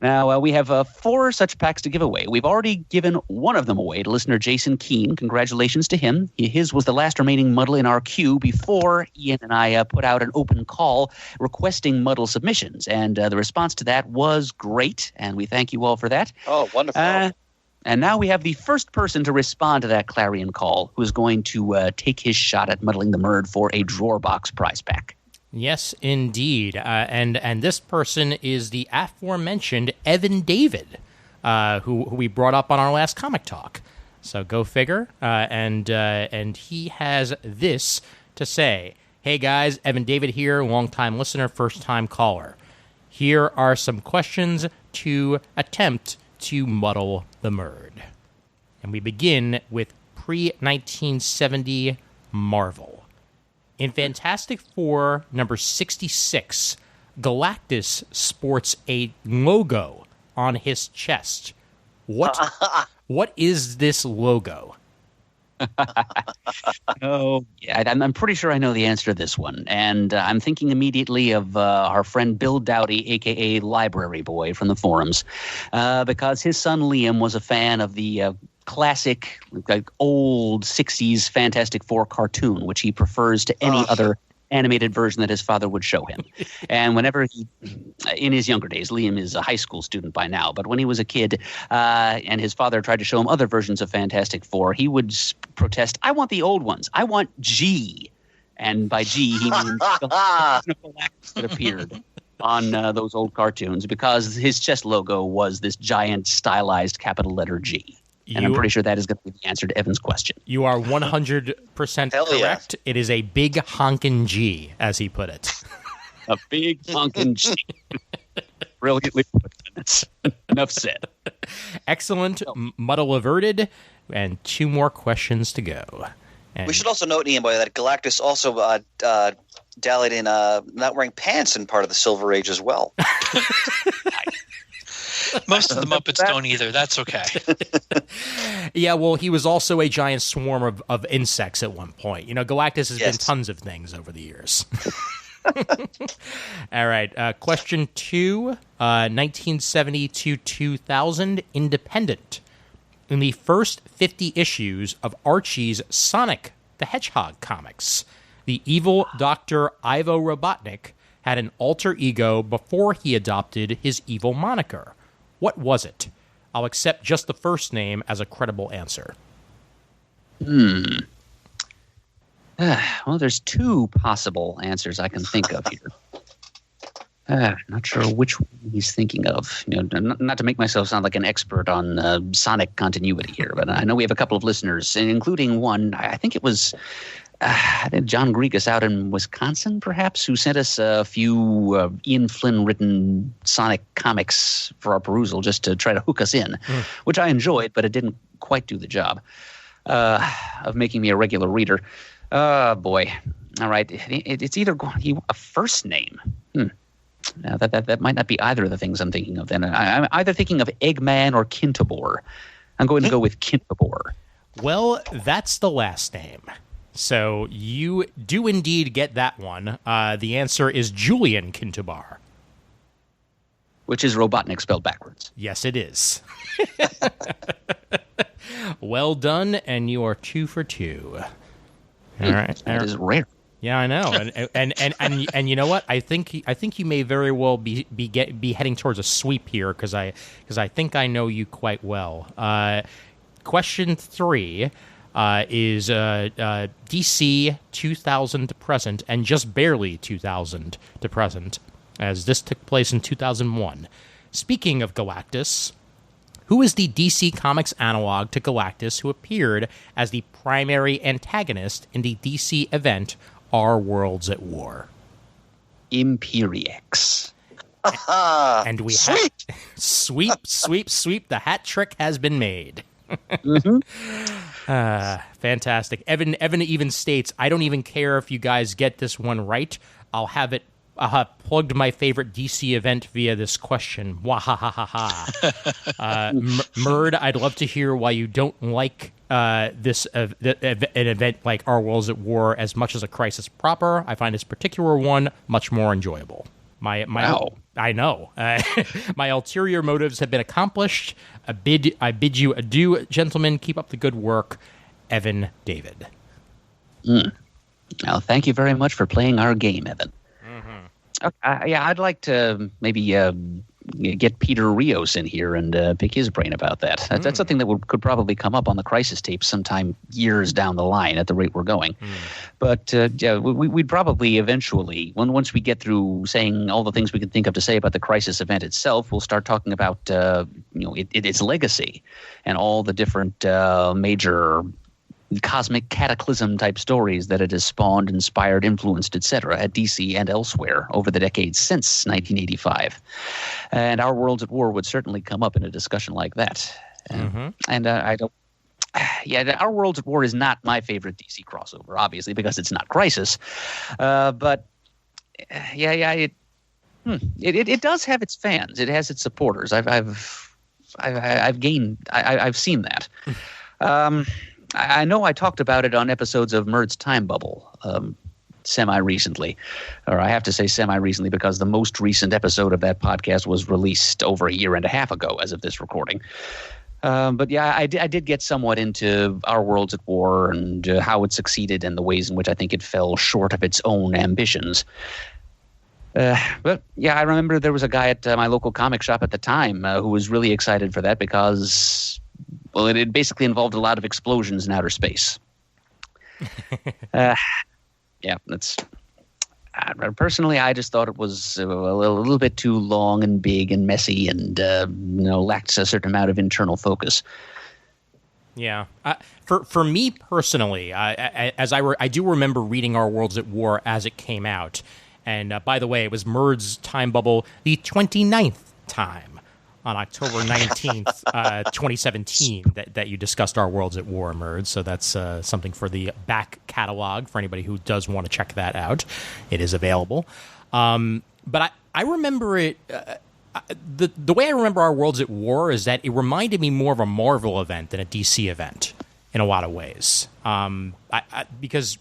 Now, we have 4 such packs to give away. We've already given one of them away to listener Jason Keene. Congratulations to him. His was the last remaining muddle in our queue before Ian and I put out an open call requesting muddle submissions. And the response to that was great, and we thank you all for that. Oh, wonderful. And now we have the first person to respond to that clarion call who is going to take his shot at muddling the Murd for a drawer box prize pack. Yes, indeed. And this person is the aforementioned Evan David, who we brought up on our last Comic Talk. So go figure. And he has this to say. Hey guys, Evan David here, longtime listener, first-time caller. Here are some questions to attempt to muddle the Murd. And we begin with pre-1970 Marvel. In Fantastic Four number 66, Galactus sports a logo on his chest. What is this logo? Oh, yeah, I'm pretty sure I know the answer to this one. And I'm thinking immediately of our friend Bill Dowdy, a.k.a. Library Boy from the forums, because his son Liam was a fan of the classic, like, old 60s Fantastic Four cartoon, which he prefers to any other animated version that his father would show him. And whenever in his younger days, Liam is a high school student by now, but when he was a kid and his father tried to show him other versions of Fantastic Four, he would protest, I want the old ones. I want G. And by G, he means the Galactus that appeared on those old cartoons, because his chest logo was this giant stylized capital letter G. And I'm pretty sure that is going to be the answer to Evan's question. You are 100% correct. Yeah. It is a big honkin' G, as he put it. A big honkin' G. Brilliantly put. Enough said. Excellent. Muddle averted. And 2 more questions to go. And we should also note, Ian, boy, that Galactus also dallied in not wearing pants in part of the Silver Age as well. Most of the Muppets don't either. That's okay. Yeah, well, he was also a giant swarm of insects at one point. You know, Galactus has been tons of things over the years. All right. Question 2, 1970 to 2000, Independent. In the first 50 issues of Archie's Sonic the Hedgehog comics, the evil Dr. Ivo Robotnik had an alter ego before he adopted his evil moniker. What was it? I'll accept just the first name as a credible answer. Well, there's 2 possible answers I can think of here. Not sure which one he's thinking of. You know, not to make myself sound like an expert on Sonic continuity here, but I know we have a couple of listeners, including one, I think it was John Grigas out in Wisconsin, perhaps, who sent us a few Ian Flynn written Sonic comics for our perusal just to try to hook us in, which I enjoyed, but it didn't quite do the job of making me a regular reader. Boy. All right. It's either a first name. Now that might not be either of the things I'm thinking of then. I'm either thinking of Eggman or Kintobor. I'm going to go with Kintobor. Well, that's the last name. So you do indeed get that one. The answer is Julian Kintobar. Which is Robotnik spelled backwards. Yes, it is. Well done, and you are 2 for 2. All right. That is rare. Yeah, I know, and you know what? I think you may very well be heading towards a sweep here because I think I know you quite well. Question 3 is DC 2000 to present, and just barely 2000 to present, as this took place in 2001. Speaking of Galactus, who is the DC Comics analog to Galactus who appeared as the primary antagonist in the DC event Our Worlds at War? Imperiex. And we have sweep. The hat trick has been made. Fantastic. Evan even states, I don't even care if you guys get this one right. I'll have plugged my favorite DC event via this question. Wahahaha. Murd, I'd love to hear why you don't like an event like Our Worlds at War as much as a Crisis proper. I find this particular one much more enjoyable. Wow. I know. My ulterior motives have been accomplished. I bid you adieu, gentlemen. Keep up the good work. Evan David. Well, thank you very much for playing our game, Evan. Okay, I'd like to maybe get Peter Rios in here and pick his brain about that. That's something that could probably come up on the Crisis tape sometime years down the line at the rate we're going. But yeah, we'd probably eventually, once we get through saying all the things we can think of to say about the Crisis event itself, we'll start talking about its legacy and all the different major cosmic cataclysm type stories that it has spawned, inspired, influenced, etc. at DC and elsewhere over the decades since 1985. And Our Worlds at War would certainly come up in a discussion like that. And I don't. Yeah, Our Worlds at War is not my favorite DC crossover, obviously, because it's not Crisis. But it does have its fans. It has its supporters. I've seen that. I know I talked about it on episodes of Murd's Time Bubble semi-recently. Or I have to say semi-recently because the most recent episode of that podcast was released over a year and a half ago as of this recording. But yeah, I did get somewhat into Our Worlds at War and how it succeeded and the ways in which I think it fell short of its own ambitions. But yeah, I remember there was a guy at my local comic shop at the time who was really excited for that because... well, it basically involved a lot of explosions in outer space. Yeah, that's personally, I just thought it was a little bit too long and big and messy and lacked a certain amount of internal focus. Yeah, for me personally, I do remember reading Our Worlds at War as it came out, and by the way, it was Murd's Time Bubble the 29th time. On October 19th, 2017, that you discussed Our Worlds at War, Murd. So that's something for the back catalog for anybody who does want to check that out. It is available. But I remember it... the way I remember Our Worlds at War is that it reminded me more of a Marvel event than a DC event in a lot of ways. Because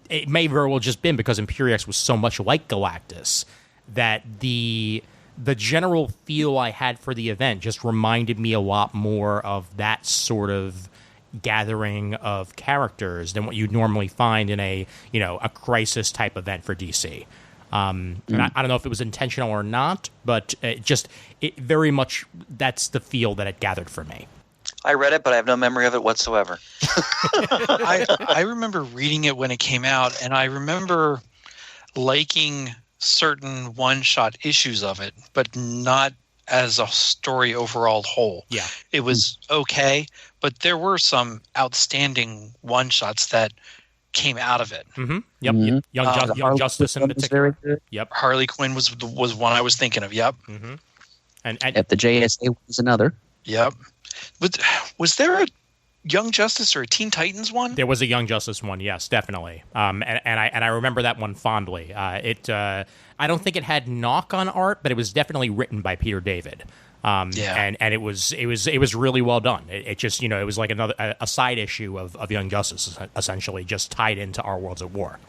it may very well just been because Imperiex was so much like Galactus that the general feel I had for the event just reminded me a lot more of that sort of gathering of characters than what you'd normally find in a Crisis type event for DC. And I don't know if it was intentional or not, but it very much that's the feel that it gathered for me. I read it, but I have no memory of it whatsoever. I remember reading it when it came out, and I remember liking certain one-shot issues of it, but not as a story overall whole. Yeah. It was okay, but there were some outstanding one-shots that came out of it. Mm-hmm. Yep. Young Justice in particular. Yep. Harley Quinn was one I was thinking of. Yep. Mm-hmm. And the JSA was another. Yep. But was there a Young Justice or a Teen Titans one? There was a Young Justice one, yes, definitely. And I remember that one fondly. I don't think it had knock on art, but it was definitely written by Peter David. And it was really well done. It just it was like a side issue of Young Justice, essentially, just tied into Our Worlds at War.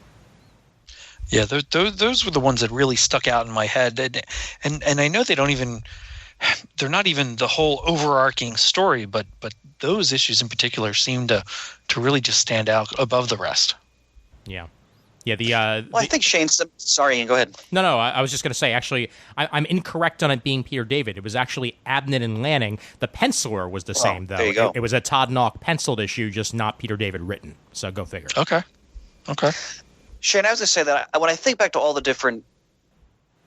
Yeah, those were the ones that really stuck out in my head, and I know they're not even the whole overarching story, but those issues in particular seem to really just stand out above the rest. Yeah. Yeah, I think Shane's... Sorry, Ian, go ahead. No, I was just going to say, actually, I'm incorrect on it being Peter David. It was actually Abnett and Lanning. The penciler was the same, though. There you go. It was a Todd Nauck penciled issue, just not Peter David written. So go figure. Okay. Shane, I was going to say that when I think back to all the different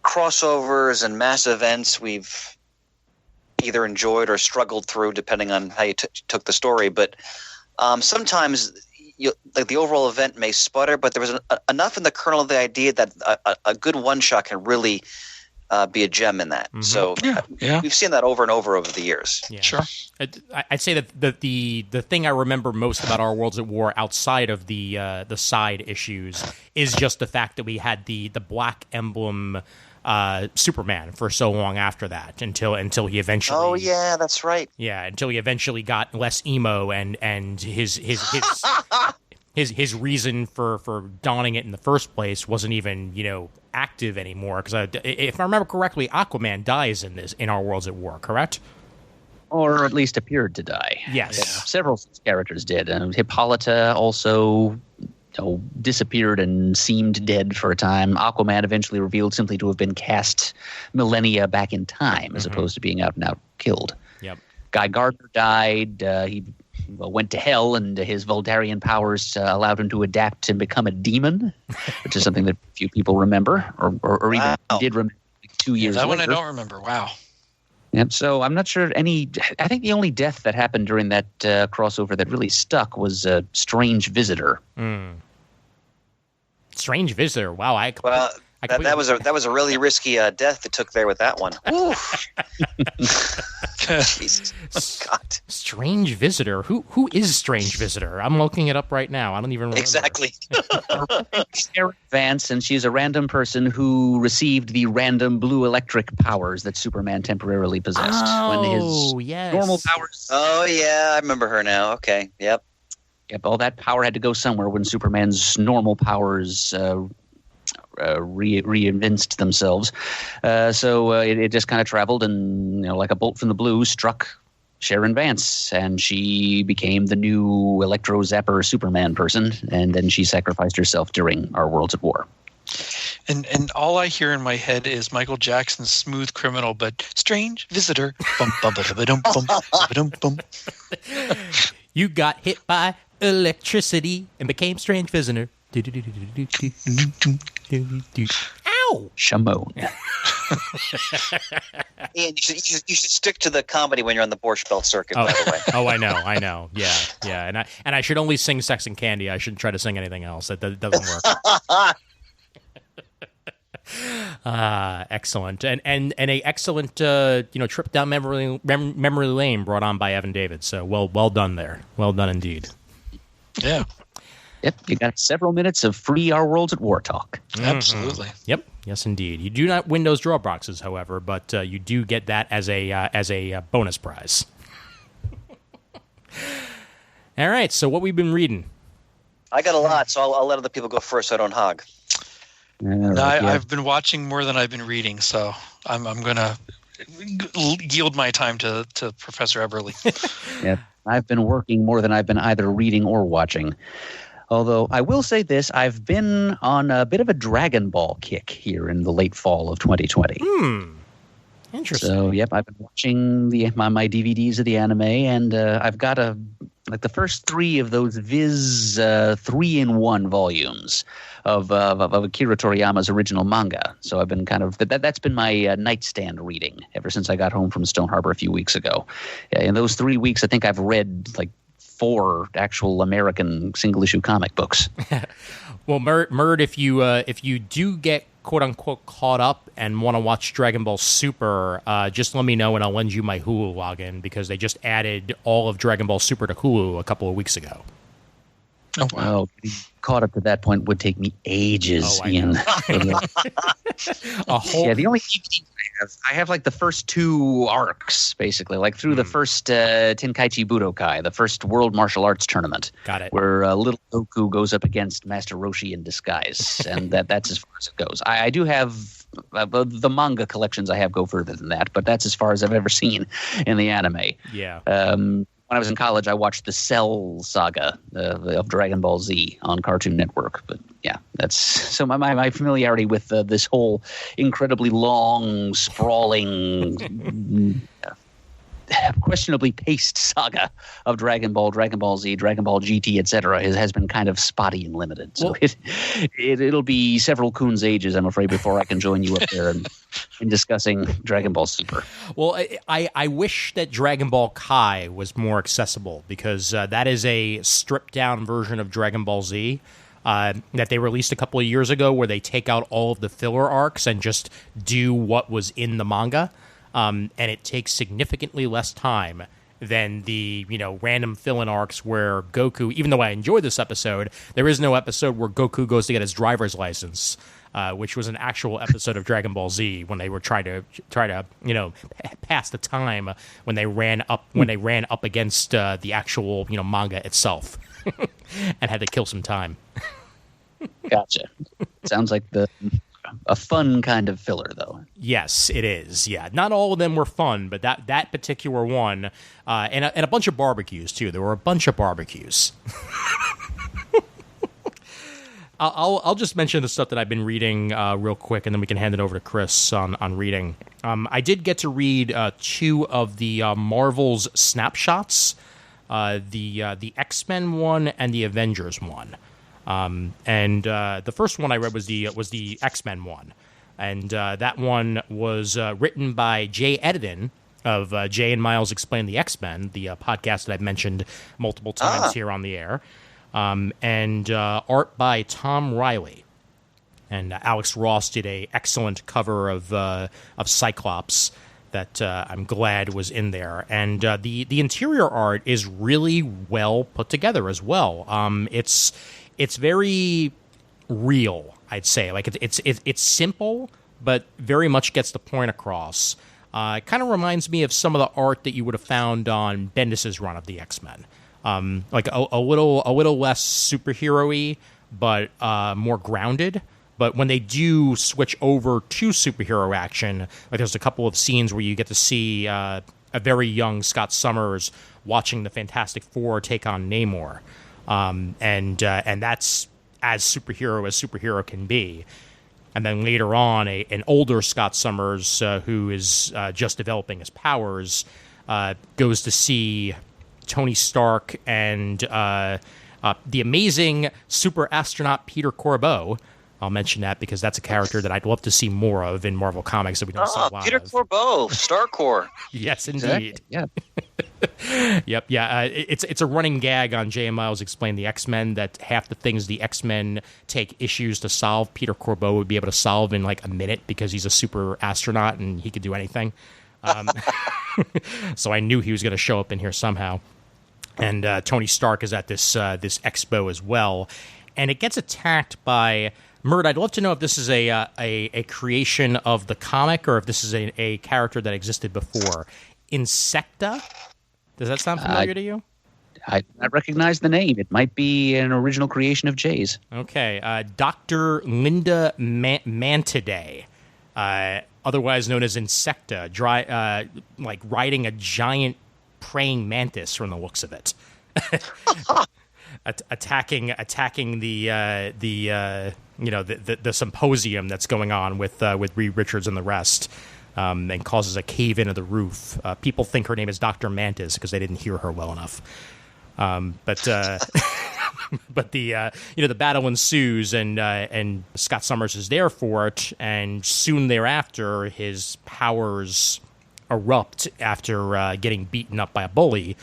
crossovers and mass events we've either enjoyed or struggled through, depending on how you took the story, but sometimes... the overall event may sputter, but there was enough in the kernel of the idea that a good one-shot can really be a gem in that. Mm-hmm. So we've seen that over and over the years. Yeah. Sure. I'd say that the thing I remember most about Our Worlds at War outside of the side issues is just the fact that we had the Black Emblem Superman for so long after that until he eventually... Oh, yeah, that's right. Yeah, until he eventually got less emo and his reason for donning it in the first place wasn't even, active anymore. Because if I remember correctly, Aquaman dies in Our Worlds at War, correct? Or at least appeared to die. Yes. Several characters did. Hippolyta also disappeared and seemed dead for a time. Aquaman eventually revealed simply to have been cast millennia back in time, as opposed to being out and out killed. Yep. Guy Gardner died. He went to hell, and his Voldarian powers allowed him to adapt and become a demon, which is something that few people remember, or even did remember 2 years That later. one I don't remember. Wow. Yep. So I'm not sure I think the only death that happened during that crossover that really stuck was a Strange Visitor. Strange Visitor. Wow. That was a really risky death that took there with that one. Jesus. Oh, God. Strange Visitor. Who is Strange Visitor? I'm looking it up right now. I don't even remember. Exactly. Sharon Vance, and she's a random person who received the random blue electric powers that Superman temporarily possessed when his normal powers. Oh yeah, I remember her now. Okay. Yep. All that power had to go somewhere when Superman's normal powers reinvinced themselves. So it just kind of traveled and, like a bolt from the blue, struck Sharon Vance, and she became the new Electro Zapper Superman person, and then she sacrificed herself during Our Worlds at War. And all I hear in my head is Michael Jackson's Smooth Criminal, but Strange Visitor. Bum, bum, ba-da-ba-dum, bum, ba-da-dum, bum. You got hit by electricity and became Strange Visitor. Ow! Shimon. Ian, you should stick to the comedy when you're on the Borscht Belt circuit, by the way. Oh, I know. Yeah. And I should only sing Sex and Candy. I shouldn't try to sing anything else. That doesn't work. Excellent. And a excellent trip down memory lane brought on by Evan David. So well done there. Well done indeed. Yeah. Yep, you got several minutes of free Our Worlds at War talk. Absolutely. Yep. Yes, indeed. You do not win those draw boxes, however, but you do get that as a bonus prize. All right. So what we've been reading? I got a lot, so I'll let other people go first so I don't hog. I've been watching more than I've been reading, so I'm going to yield my time to Professor Everly. Yeah, I've been working more than I've been either reading or watching. Although I will say this, I've been on a bit of a Dragonball kick here in the late fall of 2020. Interesting. So, yep, I've been watching my DVDs of the anime, and I've got the first three of those Viz 3-in-1 volumes of Akira Toriyama's original manga. So I've been that's been my nightstand reading ever since I got home from Stone Harbor a few weeks ago. In those 3 weeks, I think I've read 4 actual American single-issue comic books. Well, Murd, if you do get quote-unquote caught up and want to watch Dragon Ball Super, just let me know and I'll lend you my Hulu login because they just added all of Dragon Ball Super to Hulu a couple of weeks ago. Oh, wow. Oh, getting caught up to that point would take me ages, Ian. A whole... Yeah, the only DVDs I have the first 2 arcs, basically, through the first Tenkaichi Budokai, the first World Martial Arts Tournament. Got it. Where little Goku goes up against Master Roshi in disguise, and that's as far as it goes. I do have the manga collections I have go further than that, but that's as far as I've ever seen in the anime. Yeah. When I was in college, I watched the Cell saga of Dragon Ball Z on Cartoon Network. But yeah, that's so my familiarity with this whole incredibly long, sprawling, questionably paced saga of Dragon Ball, Dragon Ball Z, Dragon Ball GT, etc. has been kind of spotty and limited. So it'll be several Coons ages, I'm afraid, before I can join you up there in discussing Dragon Ball Super. Well, I wish that Dragon Ball Kai was more accessible because that is a stripped-down version of Dragon Ball Z that they released a couple of years ago where they take out all of the filler arcs and just do what was in the manga. And it takes significantly less time than the random fill-in arcs where Goku, even though I enjoyed this episode, there is no episode where Goku goes to get his driver's license, which was an actual episode of Dragon Ball Z when they were trying to pass the time when they ran up against the actual manga itself and had to kill some time. Gotcha. Sounds like a fun kind of filler, though. Yes, it is. Yeah, not all of them were fun, but that particular one, and a bunch of barbecues too. There were a bunch of barbecues. I'll just mention the stuff that I've been reading real quick, and then we can hand it over to Chris on reading. I did get to read 2 of the Marvel's Snapshots, the X-Men one and the Avengers one. And the first one I read was the X-Men one, and that one was written by Jay Edidin of Jay and Miles Explain the X-Men, the podcast that I've mentioned multiple times here on the air, and art by Tom Riley. And Alex Ross did a excellent cover of Cyclops that I'm glad was in there. And the interior art is really well put together as well. It's very real, I'd say. Like it's simple, but very much gets the point across. It kind of reminds me of some of the art that you would have found on Bendis's run of the X-Men. Like a little less superhero-y, but more grounded. But when they do switch over to superhero action, like there's a couple of scenes where you get to see a very young Scott Summers watching the Fantastic Four take on Namor. And that's as superhero can be. And then later on, an older Scott Summers, who is just developing his powers, goes to see Tony Stark and the amazing super astronaut Peter Corbeau. I'll mention that because that's a character that I'd love to see more of in Marvel Comics that we don't see a lot Peter of. Corbeau, Starcore. Yes, indeed. Yeah. Yep, yeah. It's a running gag on Jay and Miles Explain the X-Men that half the things the X-Men take issues to solve, Peter Corbeau would be able to solve in like a minute because he's a super astronaut and he could do anything. So I knew he was going to show up in here somehow. And Tony Stark is at this expo as well. And it gets attacked by... Murd, I'd love to know if this is a creation of the comic or if this is a character that existed before. Insecta? Does that sound familiar to you? I recognize the name. It might be an original creation of Jay's. Okay. Dr. Linda Mantidae, otherwise known as Insecta, like riding a giant praying mantis from the looks of it. attacking the symposium that's going on with Reed Richards and the rest, and causes a cave in of the roof. People think her name is Dr. Mantis because they didn't hear her well enough. But the battle ensues, and Scott Summers is there for it, and soon thereafter his powers erupt after getting beaten up by a bully.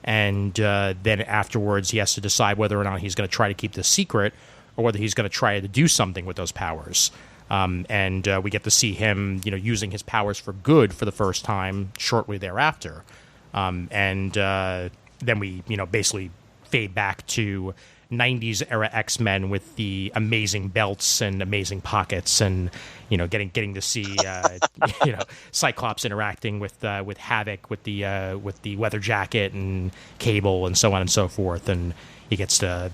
And then afterwards, he has to decide whether or not he's going to try to keep this secret or whether he's going to try to do something with those powers. And we get to see him, using his powers for good for the first time shortly thereafter. And then we, basically fade back to 90s era X-Men with the amazing belts and amazing pockets, and getting to see Cyclops interacting with Havoc with the leather jacket and Cable and so on and so forth, and he gets to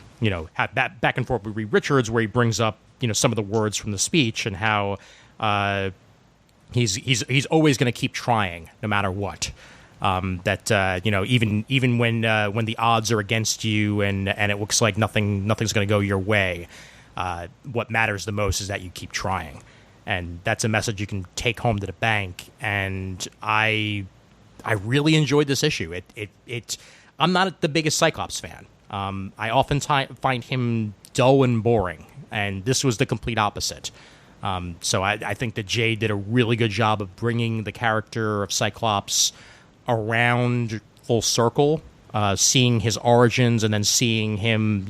have back and forth with Reed Richards where he brings up some of the words from the speech and how he's always going to keep trying no matter what. Even when the odds are against you and it looks like nothing's going to go your way, what matters the most is that you keep trying, and that's a message you can take home to the bank. And I really enjoyed this issue. I'm not the biggest Cyclops fan. I often find him dull and boring, and this was the complete opposite. So I think that Jay did a really good job of bringing the character of Cyclops around full circle, seeing his origins and then seeing him,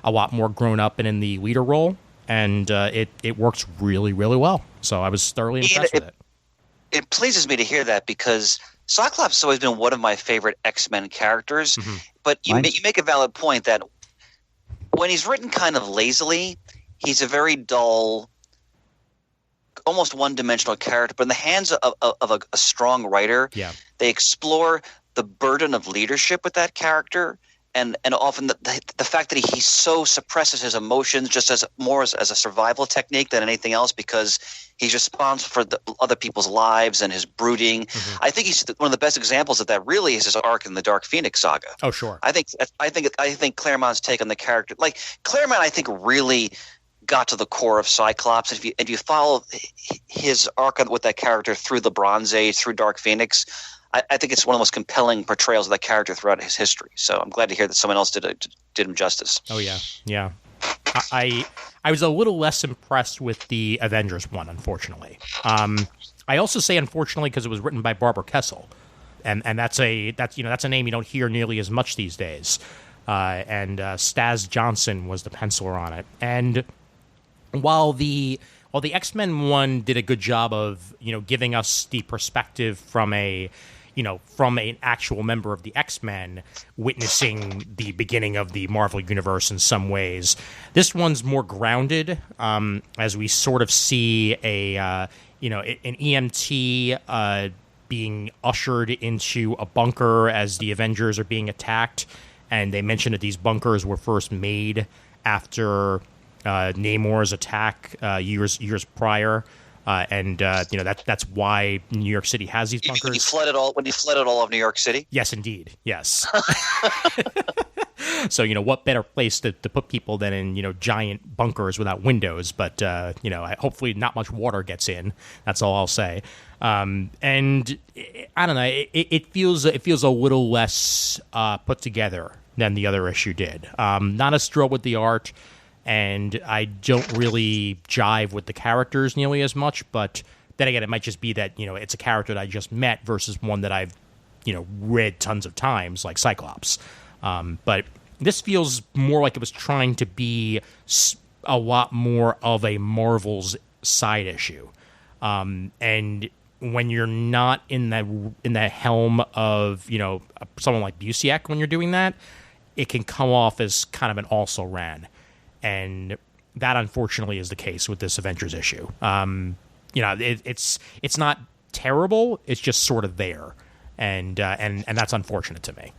a lot more grown up and in the leader role. And it works really, really well. So I was thoroughly impressed with it. It pleases me to hear that because Cyclops has always been one of my favorite X-Men characters. Mm-hmm. But you make a valid point that when he's written kind of lazily, he's a very dull, almost one-dimensional character. But in the hands of a strong writer, they explore the burden of leadership with that character and often the fact that he so suppresses his emotions just as a survival technique than anything else, because he's responsible for other people's lives and his brooding. Mm-hmm. I think he's one of the best examples of that. Really, is his arc in the Dark Phoenix saga. Oh, sure. I think Claremont's take on the character, like Claremont, I think really got to the core of Cyclops. If you follow his arc with that character through the Bronze Age, through Dark Phoenix, I think it's one of the most compelling portrayals of that character throughout his history. So I'm glad to hear that someone else did him justice. Oh yeah. I was a little less impressed with the Avengers one, unfortunately. I also say unfortunately because it was written by Barbara Kessel, and that's a name you don't hear nearly as much these days. And Staz Johnson was the penciler on it. And while the X-Men one did a good job of giving us the perspective from an actual member of the X-Men witnessing the beginning of the Marvel Universe in some ways, this one's more grounded, as we sort of see an EMT being ushered into a bunker as the Avengers are being attacked, and they mention that these bunkers were first made after Namor's attack years prior. That's why New York City has these bunkers. When he flooded all of New York City? Yes, indeed. Yes. So, what better place to put people than in, giant bunkers without windows, but, hopefully not much water gets in. That's all I'll say. And I don't know, it feels a little less put together than the other issue did. Not as thrilled with the art, and I don't really jive with the characters nearly as much, but then again, it might just be that, it's a character that I just met versus one that I've, read tons of times, like Cyclops. But this feels more like it was trying to be a lot more of a Marvel's side issue. And when you're not in the helm of, someone like Busiek, when you're doing that, it can come off as kind of an also-ran. And that, unfortunately, is the case with this Avengers issue. It's not terrible. It's just sort of there, and that's unfortunate to me.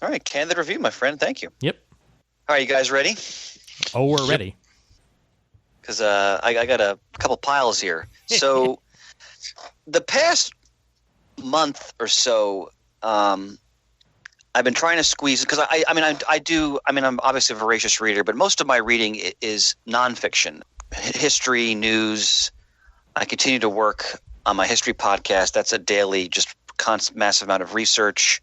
All right, candid review, my friend. Thank you. Yep. All right, you guys ready? Oh, we're ready. Because I got a couple piles here. So the past month or so, I've been trying to squeeze, because I'm obviously a voracious reader, but most of my reading is nonfiction, history, news. I continue to work on my history podcast. That's a daily, just constant, massive amount of research.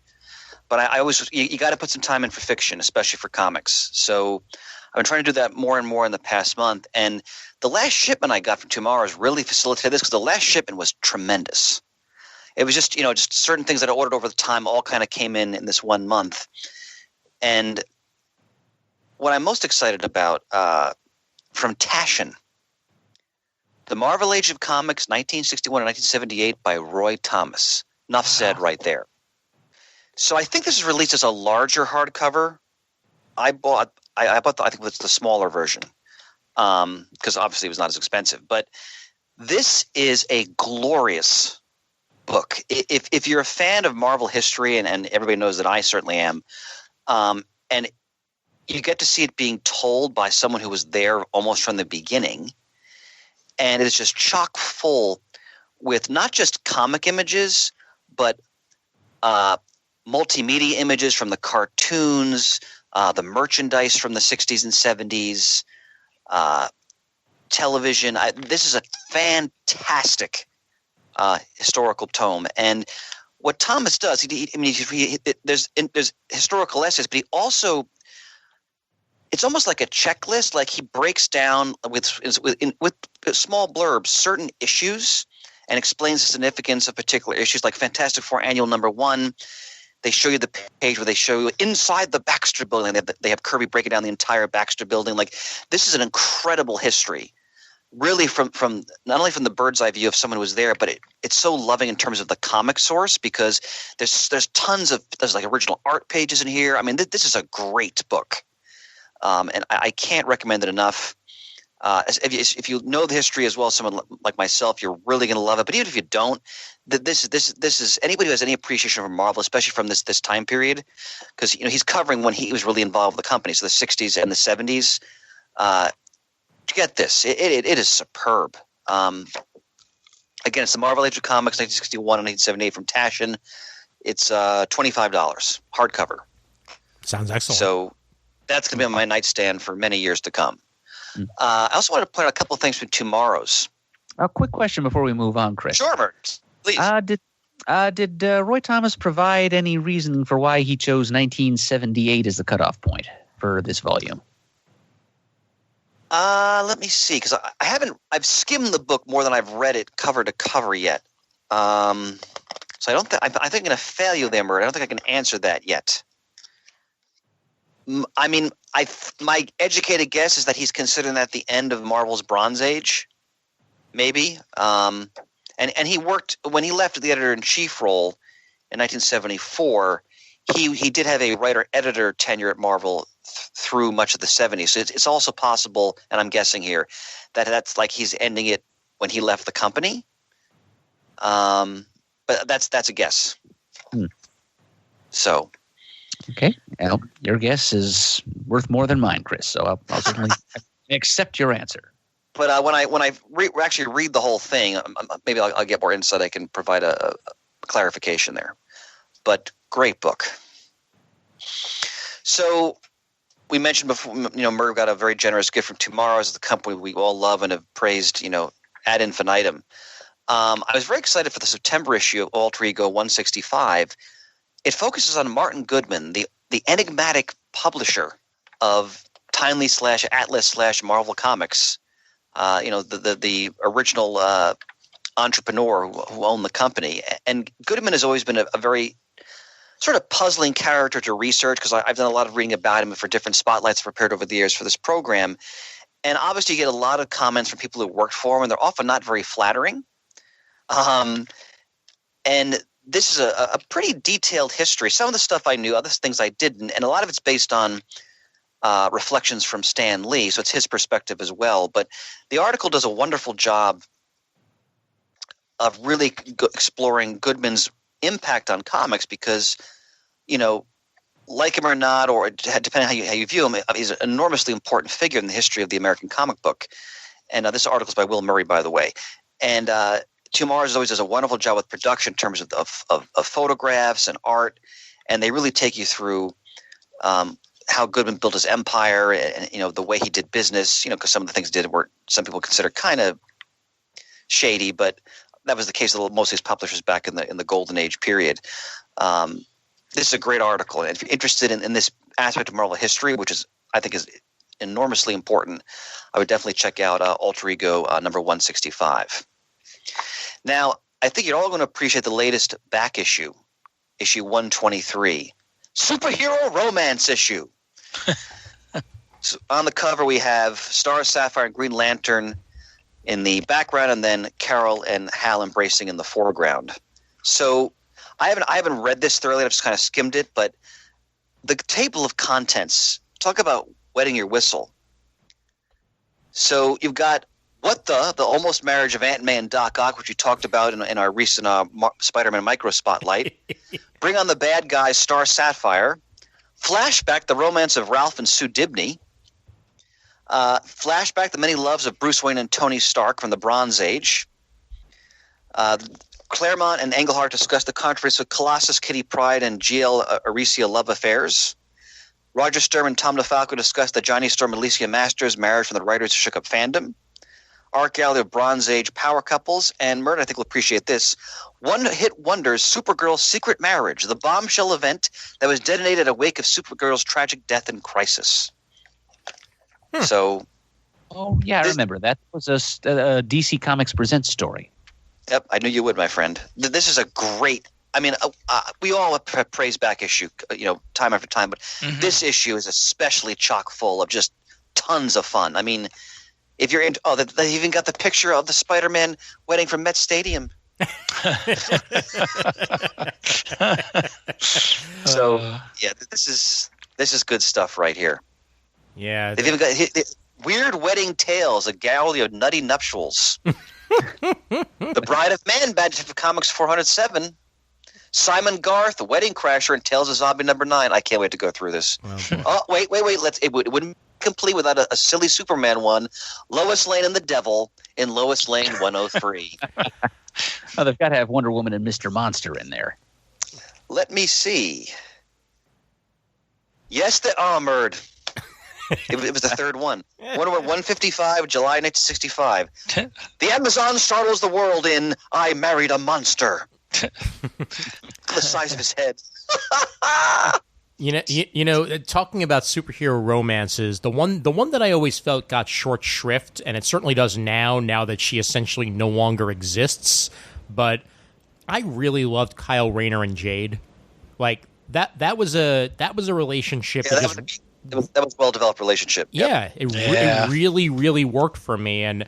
But I always, you got to put some time in for fiction, especially for comics. So I've been trying to do that more and more in the past month. And the last shipment I got from TwoMorrow has really facilitated this, because the last shipment was tremendous. It was just, just certain things that I ordered over the time all kind of came in this 1 month. And what I'm most excited about, from Taschen, The Marvel Age of Comics, 1961 to 1978 by Roy Thomas. Enough said right there. So I think this is released as a larger hardcover. I bought I think it's the smaller version, because obviously it was not as expensive. But this is a glorious book. If you're a fan of Marvel history, and everybody knows that I certainly am, and you get to see it being told by someone who was there almost from the beginning, and it's just chock full with not just comic images, but multimedia images from the cartoons, the merchandise from the 60s and 70s, television. This is a fantastic historical tome. And what Thomas does, there's historical essays, but he also, it's almost like a checklist. Like he breaks down with small blurbs certain issues and explains the significance of particular issues, like Fantastic Four Annual #1. They show you the page where they show you inside the Baxter Building. They have Kirby breaking down the entire Baxter Building. Like, this is an incredible history, really, from not only from the bird's eye view of someone who was there, but it's so loving in terms of the comic source, because there's tons of like original art pages in here. I mean, this is a great book, and I can't recommend it enough. If you know the history as well as someone like myself, you're really going to love it. But even if you don't, this is anybody who has any appreciation for Marvel, especially from this time period, because he's covering when he was really involved with the company, so the 60s and the 70s. Get this, it is superb. Again, it's the Marvel Age of Comics, 1961 and 1978 from Taschen. It's $25 hardcover. Sounds excellent. So that's going to be on my nightstand for many years to come. I also want to point out a couple of things from TwoMorrows. A quick question before we move on, Chris. Sure, Murd, please. Did Roy Thomas provide any reason for why he chose 1978 as the cutoff point for this volume? Let me see, because I've skimmed the book more than I've read it cover to cover yet. So I think I'm going to fail you there, Murd. I don't think I can answer that yet. I mean, my educated guess is that he's considering that the end of Marvel's Bronze Age, maybe. And he worked when he left the editor-in-chief role in 1974. He did have a writer-editor tenure at Marvel through much of the 70s. So it's also possible, and I'm guessing here, that that's like he's ending it when he left the company. But that's a guess. So. Okay. Well, your guess is worth more than mine, Chris. So I'll certainly accept your answer. But when I actually read the whole thing, maybe I'll get more insight. I can provide a clarification there. But great book. So we mentioned before, Murd got a very generous gift from TwoMorrows, the company we all love and have praised, ad infinitum. I was very excited for the September issue of AlterEgo 165. It focuses on Martin Goodman, the enigmatic publisher of Timely / Atlas / Marvel Comics. The original entrepreneur who owned the company. And Goodman has always been a very sort of puzzling character to research, because I've done a lot of reading about him for different spotlights prepared over the years for this program. And obviously you get a lot of comments from people who worked for him, and they're often not very flattering. And this is a pretty detailed history. Some of the stuff I knew, other things I didn't, and a lot of it's based on reflections from Stan Lee, so it's his perspective as well. But the article does a wonderful job of really exploring Goodman's impact on comics, because, like him or not, or depending how you view him, he's an enormously important figure in the history of the American comic book. And this article is by Will Murray, by the way. And TwoMorrows always does a wonderful job with production in terms of photographs and art, and they really take you through how Goodman built his empire and the way he did business. Because some of the things he did were some people consider kind of shady, but that was the case of most of these publishers back in the Golden Age period. This is a great article, and if you're interested in this aspect of Marvel history, which I think is enormously important, I would definitely check out AlterEgo number 165. Now, I think you're all going to appreciate the latest back issue 123, superhero romance issue. So on the cover, we have Star, Sapphire, and Green Lantern in the background, and then Carol and Hal embracing in the foreground. So I haven't read this thoroughly. I've just kind of skimmed it, but the table of contents, talk about wetting your whistle. So you've got What the almost marriage of Aunt May and Doc Ock, which we talked about in our recent Spider-Man Micro Spotlight. Bring on the bad guys, Star Sapphire. Flashback, the romance of Ralph and Sue Dibney. Flashback, the many loves of Bruce Wayne and Tony Stark from the Bronze Age. Claremont and Englehart discuss the controversy of Colossus, Kitty Pryde, and G.L. Aricia love affairs. Roger Stern and Tom DeFalco discuss the Johnny Storm and Alicia Masters marriage from the writers who shook up fandom. Art gallery of Bronze Age power couples, and Murd, I think will appreciate this. One-hit wonders, Supergirl's secret marriage, the bombshell event that was detonated at a wake of Supergirl's tragic death and crisis. So, oh yeah, I remember that was a DC Comics Presents story. Yep, I knew you would, my friend. This is a great. I mean, we all praise back issue, time after time, but this issue is especially chock full of just tons of fun. I mean. If you're they even got the picture of the Spider-Man wedding from Met Stadium. So yeah, this is good stuff right here. Yeah, they've even got Weird Wedding Tales, a gallery of nutty nuptials. The Bride of Man, Badge of Comics 407. Simon Garth, The Wedding Crasher, and Tales of Zombie number 9. I can't wait to go through this. Oh, wait. It wouldn't be complete without a silly Superman one. Lois Lane and the Devil in Lois Lane 103. Oh, they've got to have Wonder Woman and Mr. Monster in there. Let me see. Yes, Murd. It was the third one. Wonder Woman 155, July 1965. The Amazon startles the world in I Married a Monster. The size of his head. You know, talking about superhero romances, the one that I always felt got short shrift, and it certainly does now that she essentially no longer exists. But I really loved Kyle Rayner and Jade. Like that was a relationship. Yeah, that was a well-developed relationship. Yeah, yep. It really, really worked for me. And,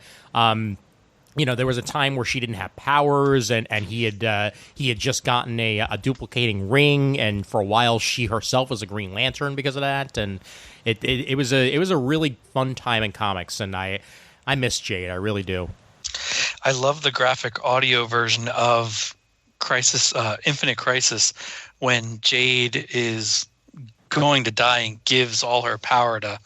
you know, there was a time where she didn't have powers, and he had just gotten a duplicating ring, and for a while she herself was a Green Lantern because of that. And it was a really fun time in comics, and I miss Jade. I really do. I love the graphic audio version of Infinite Crisis, when Jade is going to die and gives all her power to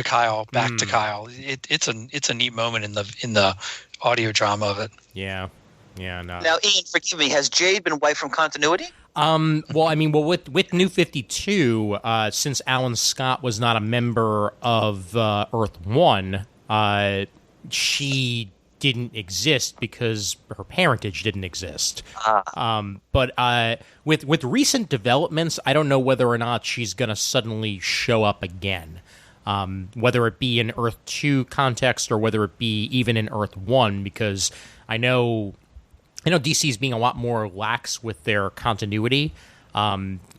Kyle, back to Kyle. It's a neat moment in the audio drama of it. Yeah. No. Now, Ian, forgive me. Has Jade been wiped from continuity? With New 52, since Alan Scott was not a member of Earth 1, she didn't exist because her parentage didn't exist. But with recent developments, I don't know whether or not she's going to suddenly show up again. Whether it be in Earth 2 context or whether it be even in Earth 1, because I know DC's being a lot more lax with their continuity,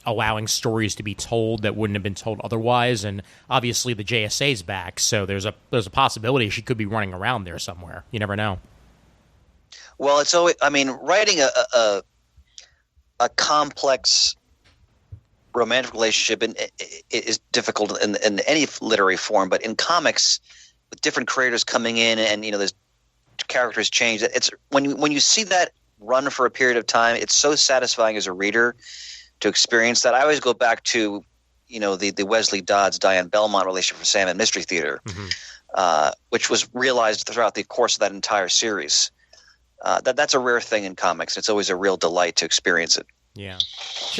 allowing stories to be told that wouldn't have been told otherwise, and obviously the JSA's back, so there's a possibility she could be running around there somewhere. You never know. Well, it's always, I mean, writing a complex romantic relationship is difficult in any literary form, but in comics, with different creators coming in and there's characters change. It's when you see that run for a period of time, it's so satisfying as a reader to experience that. I always go back to the Wesley Dodds Diane Belmont relationship for Sandman Mystery Theater, which was realized throughout the course of that entire series. That's a rare thing in comics. It's always a real delight to experience it. Yeah,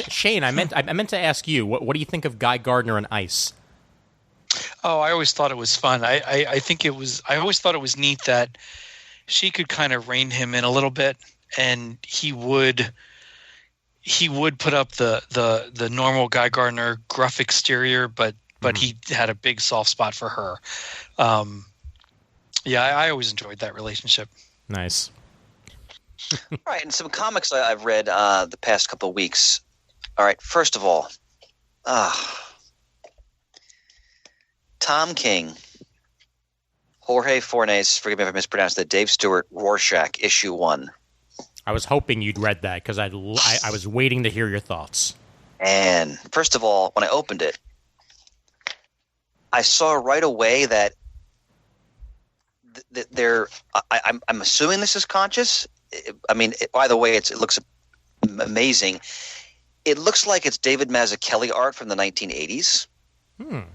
Shane, I meant to ask you, what do you think of Guy Gardner and Ice? Oh, I always thought it was fun. I always thought it was neat that she could kind of rein him in a little bit, and he would put up the normal Guy Gardner gruff exterior, but he had a big soft spot for her. I always enjoyed that relationship. Nice. Right, and some comics I've read the past couple of weeks. All right, first of all, Tom King, Jorge Fornes, forgive me if I mispronounced that, Dave Stewart, Rorschach, issue 1. I was hoping you'd read that because I was waiting to hear your thoughts. And first of all, when I opened it, I saw right away that I'm assuming this is conscious. I mean, by the way, it looks amazing. It looks like it's David Mazzucchelli art from the 1980s. And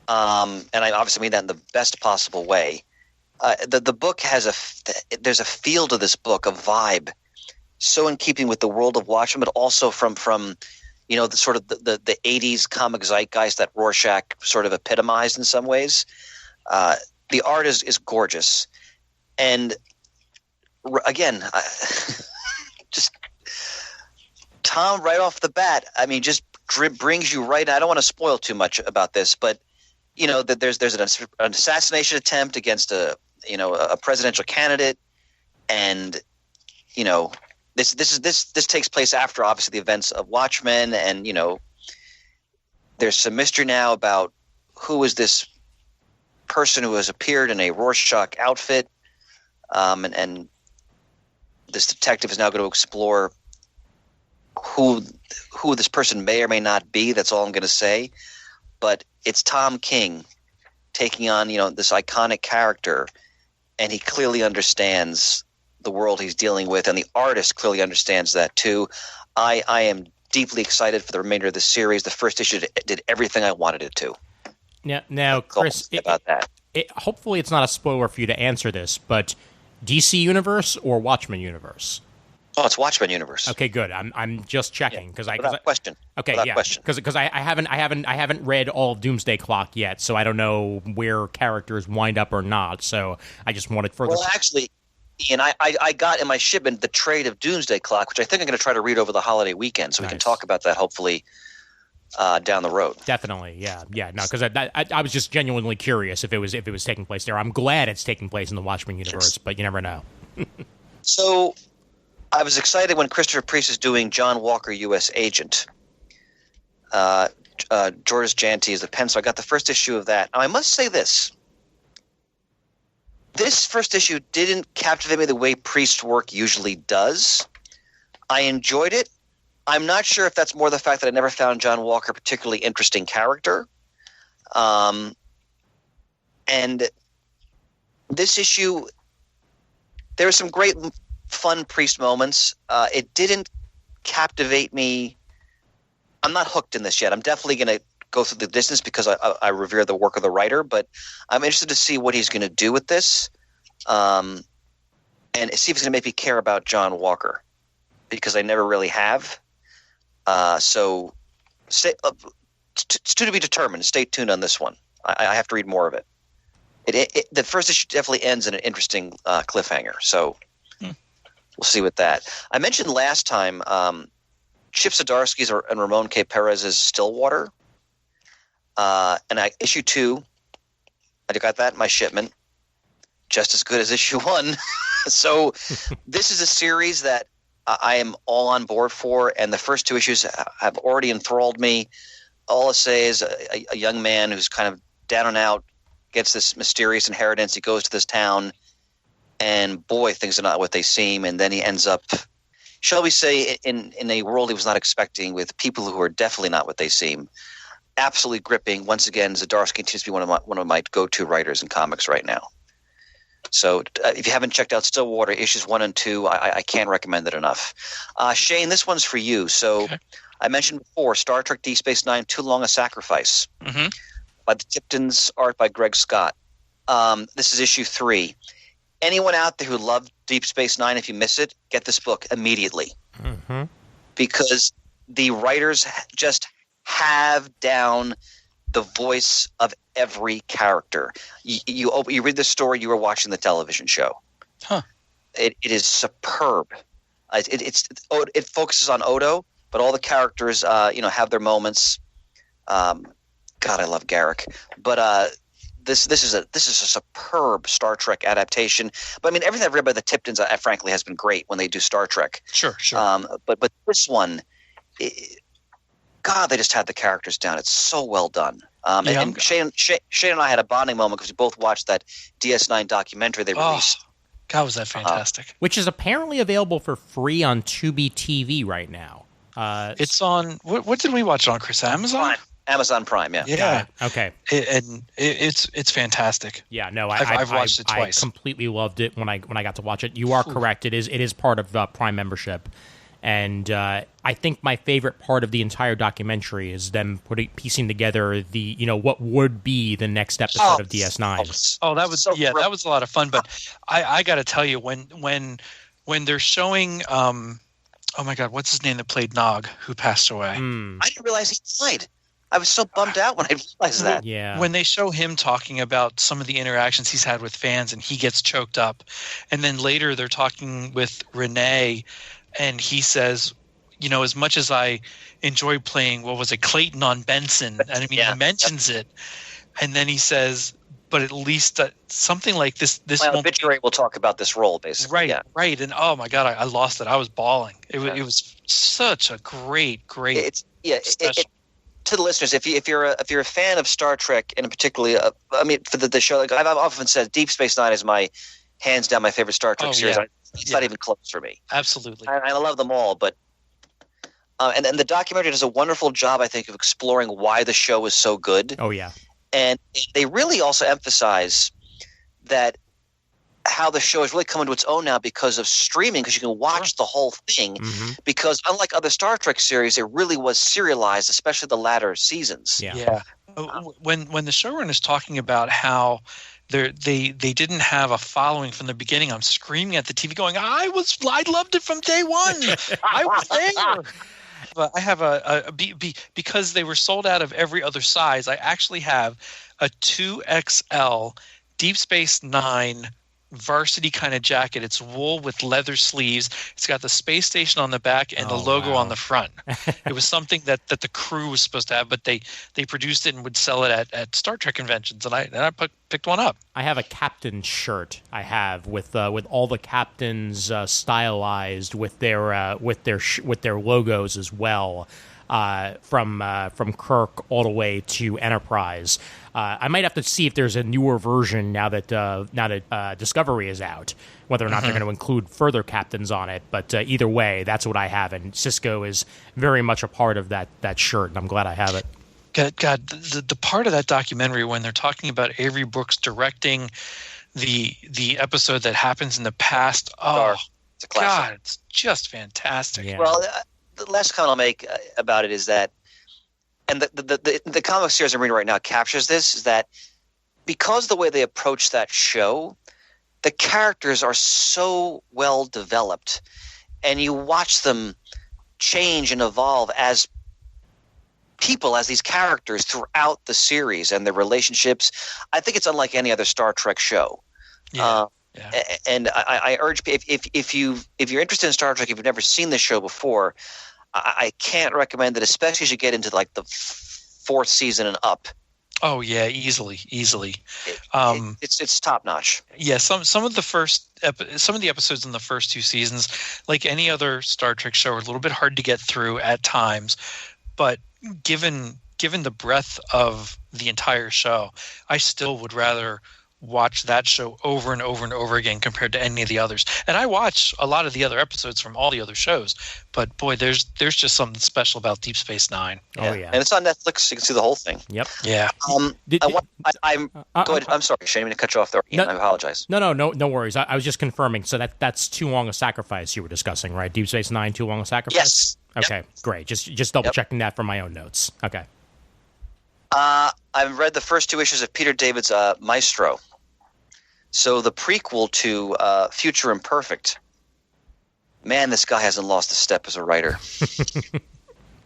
I obviously mean that in the best possible way. The book has there's a feel to this book, a vibe, so in keeping with the world of Watchmen, but also from the sort of the 80s comic zeitgeist that Rorschach sort of epitomized in some ways. The art is gorgeous, and again, just Tom right off the bat. I mean, just brings you right. I don't want to spoil too much about this, but that there's an assassination attempt against a presidential candidate, and this takes place after obviously the events of Watchmen, and there's some mystery now about who is this person who has appeared in a Rorschach outfit, and this detective is now going to explore who this person may or may not be. That's all I'm going to say. But it's Tom King taking on, this iconic character, and he clearly understands the world he's dealing with, and the artist clearly understands that too. I am deeply excited for the remainder of the series. The first issue did everything I wanted it to. Now, Chris, about that. Hopefully it's not a spoiler for you to answer this, but DC Universe or Watchmen Universe? Oh, it's Watchmen Universe. Okay, good. I'm just checking because without question. Okay, without yeah. question. Because I haven't read all of Doomsday Clock yet, so I don't know where characters wind up or not. So I just wanted further. Well, actually, Ian, I got in my shipment the trade of Doomsday Clock, which I think I'm going to try to read over the holiday weekend, so we can talk about that hopefully down the road. Definitely, yeah. No, because I was just genuinely curious if it was taking place there. I'm glad it's taking place in the Watchmen universe, but you never know. So I was excited when Christopher Priest is doing John Walker, U.S. Agent. George Janty is the pen, so I got the first issue of that. Now, I must say this. This first issue didn't captivate me the way Priest's work usually does. I enjoyed it. I'm not sure if that's more the fact that I never found John Walker a particularly interesting character. And this issue, there were some great fun Priest moments. It didn't captivate me. I'm not hooked in this yet. I'm definitely going to go through the distance because I revere the work of the writer, but I'm interested to see what he's going to do with this, and see if he's going to make me care about John Walker, because I never really have. So it's to be determined. Stay tuned on this one. I have to read more of it. The first issue definitely ends in an interesting cliffhanger, so we'll see with that. I mentioned last time Chip Zdarsky's and Ramon K. Perez's Stillwater. And issue 2, I got that in my shipment, just as good as issue 1. So this is a series that I am all on board for, and the first 2 issues have already enthralled me. All I say is a young man who's kind of down and out gets this mysterious inheritance. He goes to this town, and boy, things are not what they seem, and then he ends up, shall we say, in a world he was not expecting, with people who are definitely not what they seem. Absolutely gripping. Once again, Zdarsky continues to be one of my go-to writers in comics right now. So if you haven't checked out Stillwater, issues 1 and 2, I can't recommend it enough. Shane, this one's for you. So okay. I mentioned before, Star Trek Deep Space Nine, Too Long a Sacrifice, by the Tiptons, art by Greg Scott. This is issue 3. Anyone out there who loved Deep Space Nine, if you miss it, get this book immediately. Because the writers just have down the voice of every character. You read the story, you were watching the television show. It is superb. It focuses on Odo, but all the characters have their moments. God, I love Garrick. But this is a superb Star Trek adaptation. But I mean, everything I've read by the Tiptons, frankly, has been great when they do Star Trek. Sure. But this one, God, they just had the characters down. It's so well done. And Shane and I had a bonding moment because we both watched that DS9 documentary they released. God, was that fantastic. Which is apparently available for free on Tubi TV right now. It's on, what did we watch it on, Chris? Amazon? Amazon Prime, yeah. Yeah. Okay. It's fantastic. Yeah, no, I've watched it twice. I completely loved it when I got to watch it. You are correct. It is part of Prime membership. And I think my favorite part of the entire documentary is them piecing together the what would be the next episode of DS9. That was that was a lot of fun. But I got to tell you, when they're showing, oh my God, what's his name that played Nog, who passed away? I didn't realize he died. I was so bummed out when I realized that. Yeah. When they show him talking about some of the interactions he's had with fans, and he gets choked up, and then later they're talking with Renee. And he says, as much as I enjoy playing, Clayton on Benson, and I mean, he mentions it, and then he says, but at least something like this obituary will talk about this role, basically. Right. And oh my God, I lost it. I was bawling. It was such a great. To the listeners, if you're a fan of Star Trek, and particularly, for the show, like I've often said, Deep Space Nine is my hands down my favorite Star Trek series. It's not even close for me. Absolutely. I love them all, but and the documentary does a wonderful job, I think, of exploring why the show is so good. Oh yeah. And they really also emphasize that how the show has really come into its own now because of streaming, because you can watch the whole thing. Because unlike other Star Trek series, it really was serialized, especially the latter seasons. Yeah. When the showrunner's talking about how they didn't have a following from the beginning, I'm screaming at the TV going, I loved it from day one. I was there. But I have because they were sold out of every other size, I actually have a 2XL Deep Space Nine varsity kind of jacket. It's wool with leather sleeves. It's got the space station on the back and the logo on the front. It was something that the crew was supposed to have, but they produced it and would sell it at Star Trek conventions, and I picked one up. I have a captain shirt. I have with all the captains stylized with their logos as well, from Kirk all the way to Enterprise. I might have to see if there's a newer version now that Discovery is out, whether or not they're going to include further captains on it. But either way, that's what I have, and Cisco is very much a part of that shirt, and I'm glad I have it. God, the part of that documentary when they're talking about Avery Brooks directing the episode that happens in the past, It's a classic. God, it's just fantastic. Yeah. Well, the last comment I'll make about it is that, and the comic series I'm reading right now captures this, is that because the way they approach that show, the characters are so well developed, and you watch them change and evolve as people, as these characters throughout the series and their relationships. I think it's unlike any other Star Trek show. Yeah. And I urge, if you're interested in Star Trek, if you've never seen this show before, I can't recommend it, especially as you get into like the fourth season and up. Oh yeah, easily. It's top notch. Yeah, some of the episodes in the first two seasons, like any other Star Trek show, are a little bit hard to get through at times, but given the breadth of the entire show, I still would rather watch that show over and over and over again compared to any of the others. And I watch a lot of the other episodes from all the other shows, but boy, there's just something special about Deep Space Nine. Oh yeah, and it's on Netflix. You can see the whole thing. Yep. Yeah. Go ahead. I'm sorry, Shane. I'm going to cut you off there. Ian, I apologize. No worries. I was just confirming. So that's Too Long a Sacrifice you were discussing, right? Deep Space Nine, Too Long a Sacrifice. Yes. Okay, great. Just double checking that for my own notes. Okay. I've read the first two issues of Peter David's Maestro. So the prequel to Future Imperfect. Man, this guy hasn't lost a step as a writer.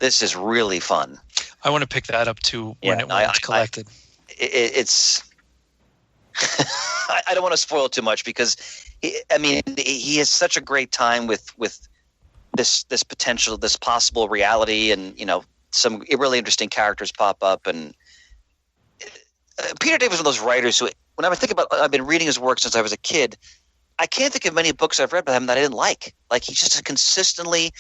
This is really fun. I want to pick that up too when it's collected. It's I don't want to spoil too much because he has such a great time with this potential, this possible reality, and some really interesting characters pop up. And Peter David was one of those writers who, when I think about, I've been reading his work since I was a kid. I can't think of many books I've read by him that I didn't like. Like, he's just a consistently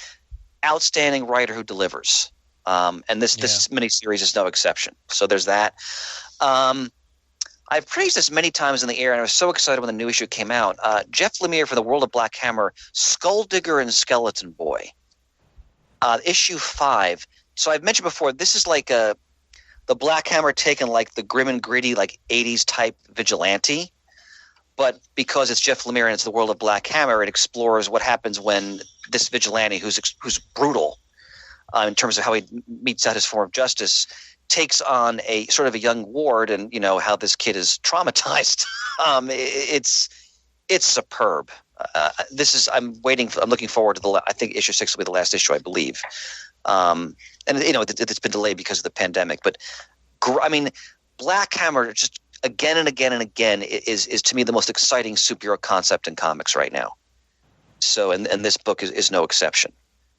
outstanding writer who delivers. And this miniseries is no exception. So there's that. I've praised this many times in the air, and I was so excited when the new issue came out. Jeff Lemire for the World of Black Hammer, Skull Digger and Skeleton Boy. Issue 5. So I've mentioned before, this is like the Black Hammer taken like the grim and gritty, like 80s type vigilante. But because it's Jeff Lemire and it's the World of Black Hammer, it explores what happens when this vigilante, who's brutal in terms of how he metes out his form of justice, takes on a sort of a young ward, and how this kid is traumatized. It's superb. I'm looking forward to I think issue 6 will be the last issue, I believe. And it's been delayed because of the pandemic. But Black Hammer, just again and again and again, is to me the most exciting superhero concept in comics right now. So, and this book is no exception.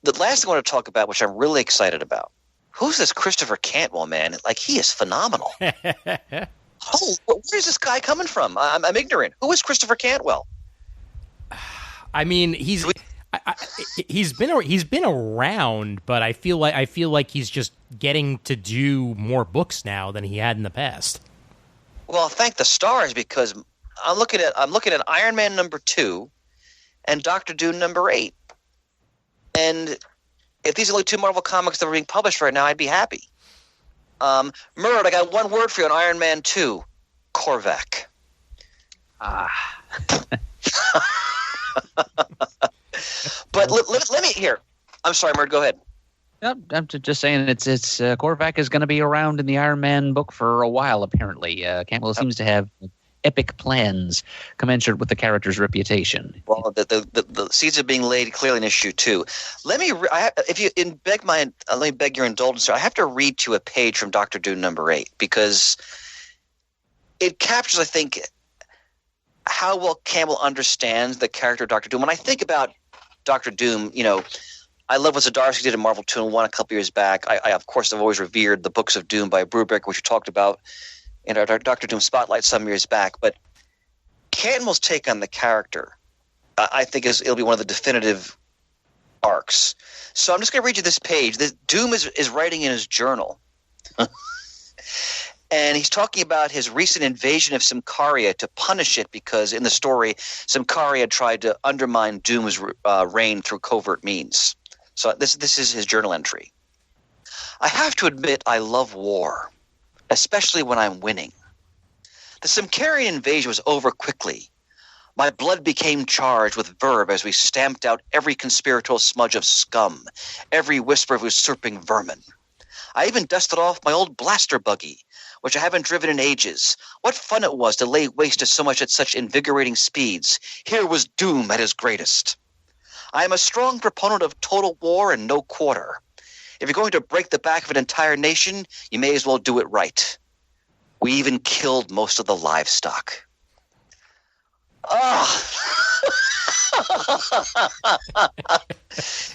The last thing I want to talk about, which I'm really excited about, who's this Christopher Cantwell man? Like, he is phenomenal. Where's this guy coming from? I'm ignorant. Who is Christopher Cantwell? I mean, he's been around, but I feel like he's just getting to do more books now than he had in the past. Well, thank the stars, because I'm looking at Iron Man #2 and Doctor Doom #8. And if these are only 2 Marvel comics that are being published right now, I'd be happy. Murd, I got one word for you on Iron Man 2. Korvac. But let me here. I'm sorry, Murd, go ahead. Yep, I'm just saying it's Korvac is going to be around in the Iron Man book for a while, apparently. Cantwell seems to have epic plans commensurate with the character's reputation. Well, the seeds are being laid clearly in issue 2. Let me beg your indulgence. I have to read to a page from Doctor Doom number 8 because it captures, I think, how well Campbell understands the character of Doctor Doom. When I think about Doctor Doom, I love what Zdarsky did in Marvel 2-in-1 a couple years back. I of course, have always revered the books of Doom by Brubaker, which we talked about in our Doctor Doom Spotlight some years back. But Cantwell's take on the character, I think, it'll be one of the definitive arcs. So I'm just going to read you this page. Doom is writing in his journal. And he's talking about his recent invasion of Symkaria to punish it because in the story, Symkaria tried to undermine Doom's reign through covert means. So this is his journal entry. I have to admit I love war, especially when I'm winning. The Symkarian invasion was over quickly. My blood became charged with verve as we stamped out every conspiratorial smudge of scum, every whisper of usurping vermin. I even dusted off my old blaster buggy, which I haven't driven in ages. What fun it was to lay waste to so much at such invigorating speeds. Here was Doom at his greatest. I am a strong proponent of total war and no quarter. If you're going to break the back of an entire nation, you may as well do it right. We even killed most of the livestock.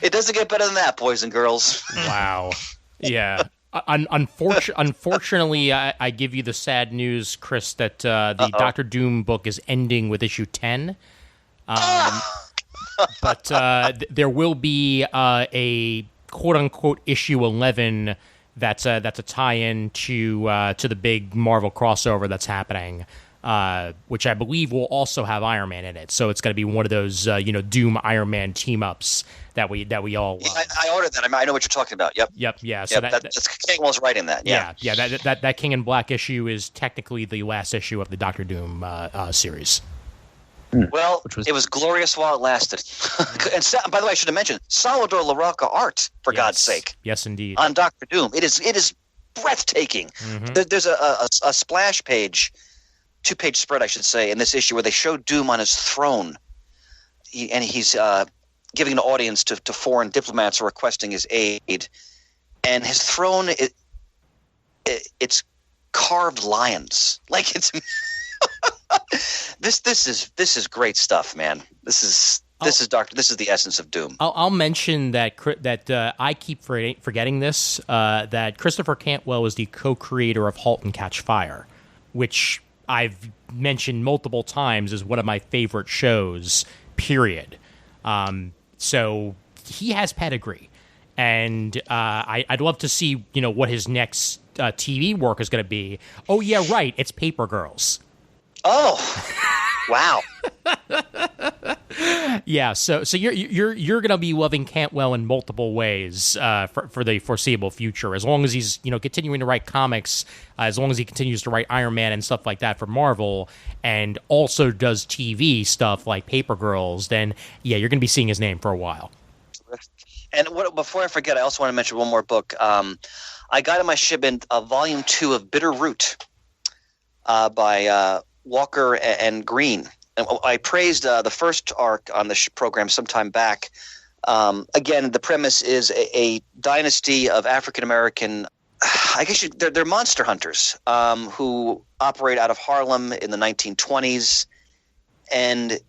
It doesn't get better than that, boys and girls. Wow. Yeah. Unfortunately, I give you the sad news, Chris, that the Doctor Doom book is ending with issue 10. But there will be a quote-unquote issue 11 that's a tie-in to the big Marvel crossover that's happening, which I believe will also have Iron Man in it. So it's going to be one of those Doom Iron Man team-ups that we all love. I ordered that. I know what you're talking about. Yep. Yeah. So that's Cantwell's writing that. Yeah. That King in Black issue is technically the last issue of the Doctor Doom series. Well, it was glorious while it lasted. And by the way, I should have mentioned Salvador Larroca art, for God's sake. Yes, indeed. On Doctor Doom, it is breathtaking. Mm-hmm. There's a splash page, 2-page spread, I should say, in this issue where they show Doom on his throne, he's giving an audience to foreign diplomats requesting his aid, and his throne it's carved lions, like it's. This is great stuff, man. This is the essence of Doom. I'll mention that I keep forgetting this. That Christopher Cantwell is the co-creator of *Halt and Catch Fire*, which I've mentioned multiple times as one of my favorite shows. Period. So he has pedigree, and I'd love to see what his next TV work is going to be. Oh yeah, right. It's Paper Girls. Oh, wow. Yeah, so you're gonna be loving Cantwell in multiple ways for the foreseeable future, as long as he's continuing to write comics, as long as he continues to write Iron Man and stuff like that for Marvel, and also does TV stuff like Paper Girls. Then yeah, you're gonna be seeing his name for a while. And before I forget, I also want to mention one more book. I got in my shipment Volume 2 of Bitter Root by Walker and Green. And I praised the first arc on the program sometime back. Again, the premise is a dynasty of African-American, I guess they're monster hunters who operate out of Harlem in the 1920s. And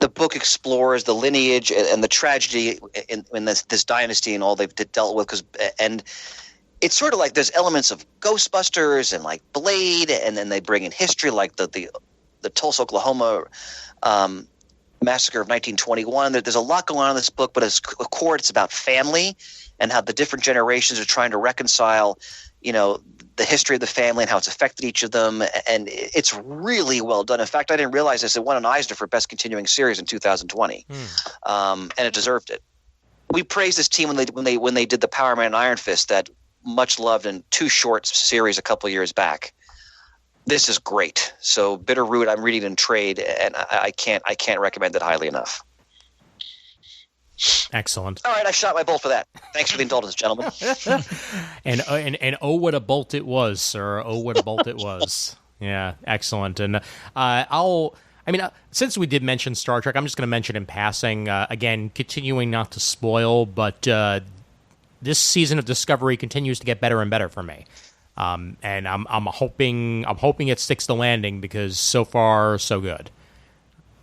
the book explores the lineage and the tragedy in this dynasty and all they've dealt with. And it's sort of like there's elements of Ghostbusters and like Blade, and then they bring in history like the Tulsa, Oklahoma massacre of 1921. There's a lot going on in this book, but at its core, it's about family and how the different generations are trying to reconcile, the history of the family and how it's affected each of them. And it's really well done. In fact, I didn't realize this. It won an Eisner for Best Continuing Series in 2020, and it deserved it. We praised this team when they did the Power Man and Iron Fist that much loved and too short series a couple of years back. This is great. So Bitterroot, I'm reading in trade, and I can't recommend it highly enough. Excellent. All right, I shot my bolt for that. Thanks for the indulgence, gentlemen. and oh, what a bolt it was, sir. Oh, what a bolt it was. Yeah, excellent. And since we did mention Star Trek, I'm just going to mention in passing, again, continuing not to spoil, but this season of Discovery continues to get better and better for me. And I'm hoping it sticks the landing because so far so good.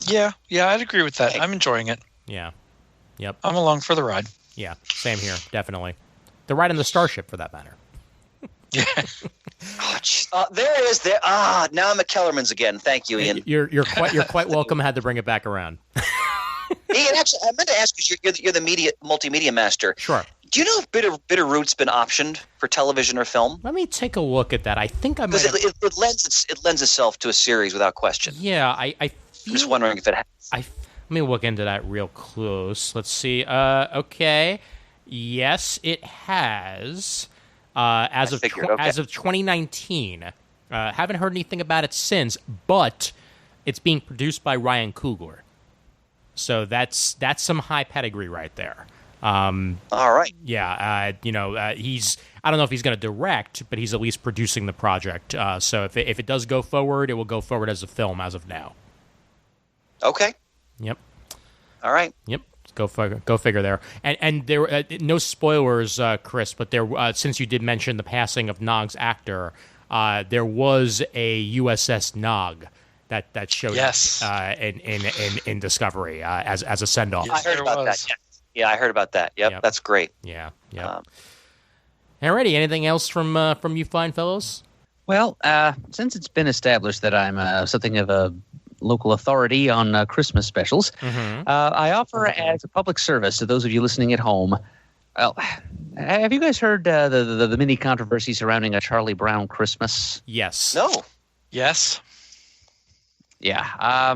Yeah, I'd agree with that. I'm enjoying it. Yeah. Yep. I'm along for the ride. Yeah, same here, definitely. The ride in the starship, for that matter. Yeah. There it is. There. Now I'm at Kellerman's again. Thank you, Ian. You're quite welcome. Had to bring it back around. Ian, actually, I meant to ask you. You're the multimedia master. Sure. Do you know if Bitterroot's been optioned for television or film? Let me take a look at that. I think I might. Because it lends itself to a series without question. Yeah, I'm just wondering if it has. Let me look into that real close. Let's see. Okay. Yes, it has. As of 2019. Haven't heard anything about it since, but it's being produced by Ryan Coogler. So that's some high pedigree right there. All right. Yeah. He's. I don't know if he's going to direct, but he's at least producing the project. So if it does go forward, it will go forward as a film as of now. Okay. Yep. All right. Yep. Go figure there. And there no spoilers, Chris, but there since you did mention the passing of Nog's actor, there was a USS Nog that showed up in Discovery as a send off. I heard about that. Yeah, I heard about that. Yep. That's great. Yeah. Alrighty. Anything else from you fine fellows? Well, since it's been established that I'm something of a local authority on Christmas specials, I offer as a public service to those of you listening at home. Well, have you guys heard the mini controversy surrounding a Charlie Brown Christmas? Yes. No. Yes. Yeah.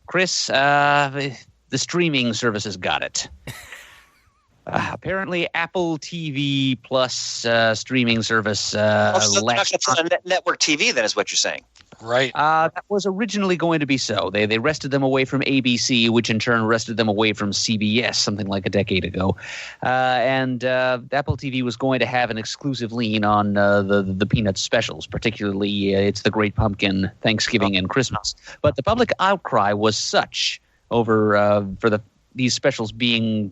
Chris, the streaming services got it. Apparently, Apple TV Plus streaming service. So it's on a network TV, then, is what you're saying. Right. That was originally going to be so. They wrested them away from ABC, which in turn wrested them away from CBS something like a decade ago. And Apple TV was going to have an exclusive lean on the Peanuts specials, particularly It's the Great Pumpkin, Thanksgiving, and Christmas. But the public outcry was such over these specials being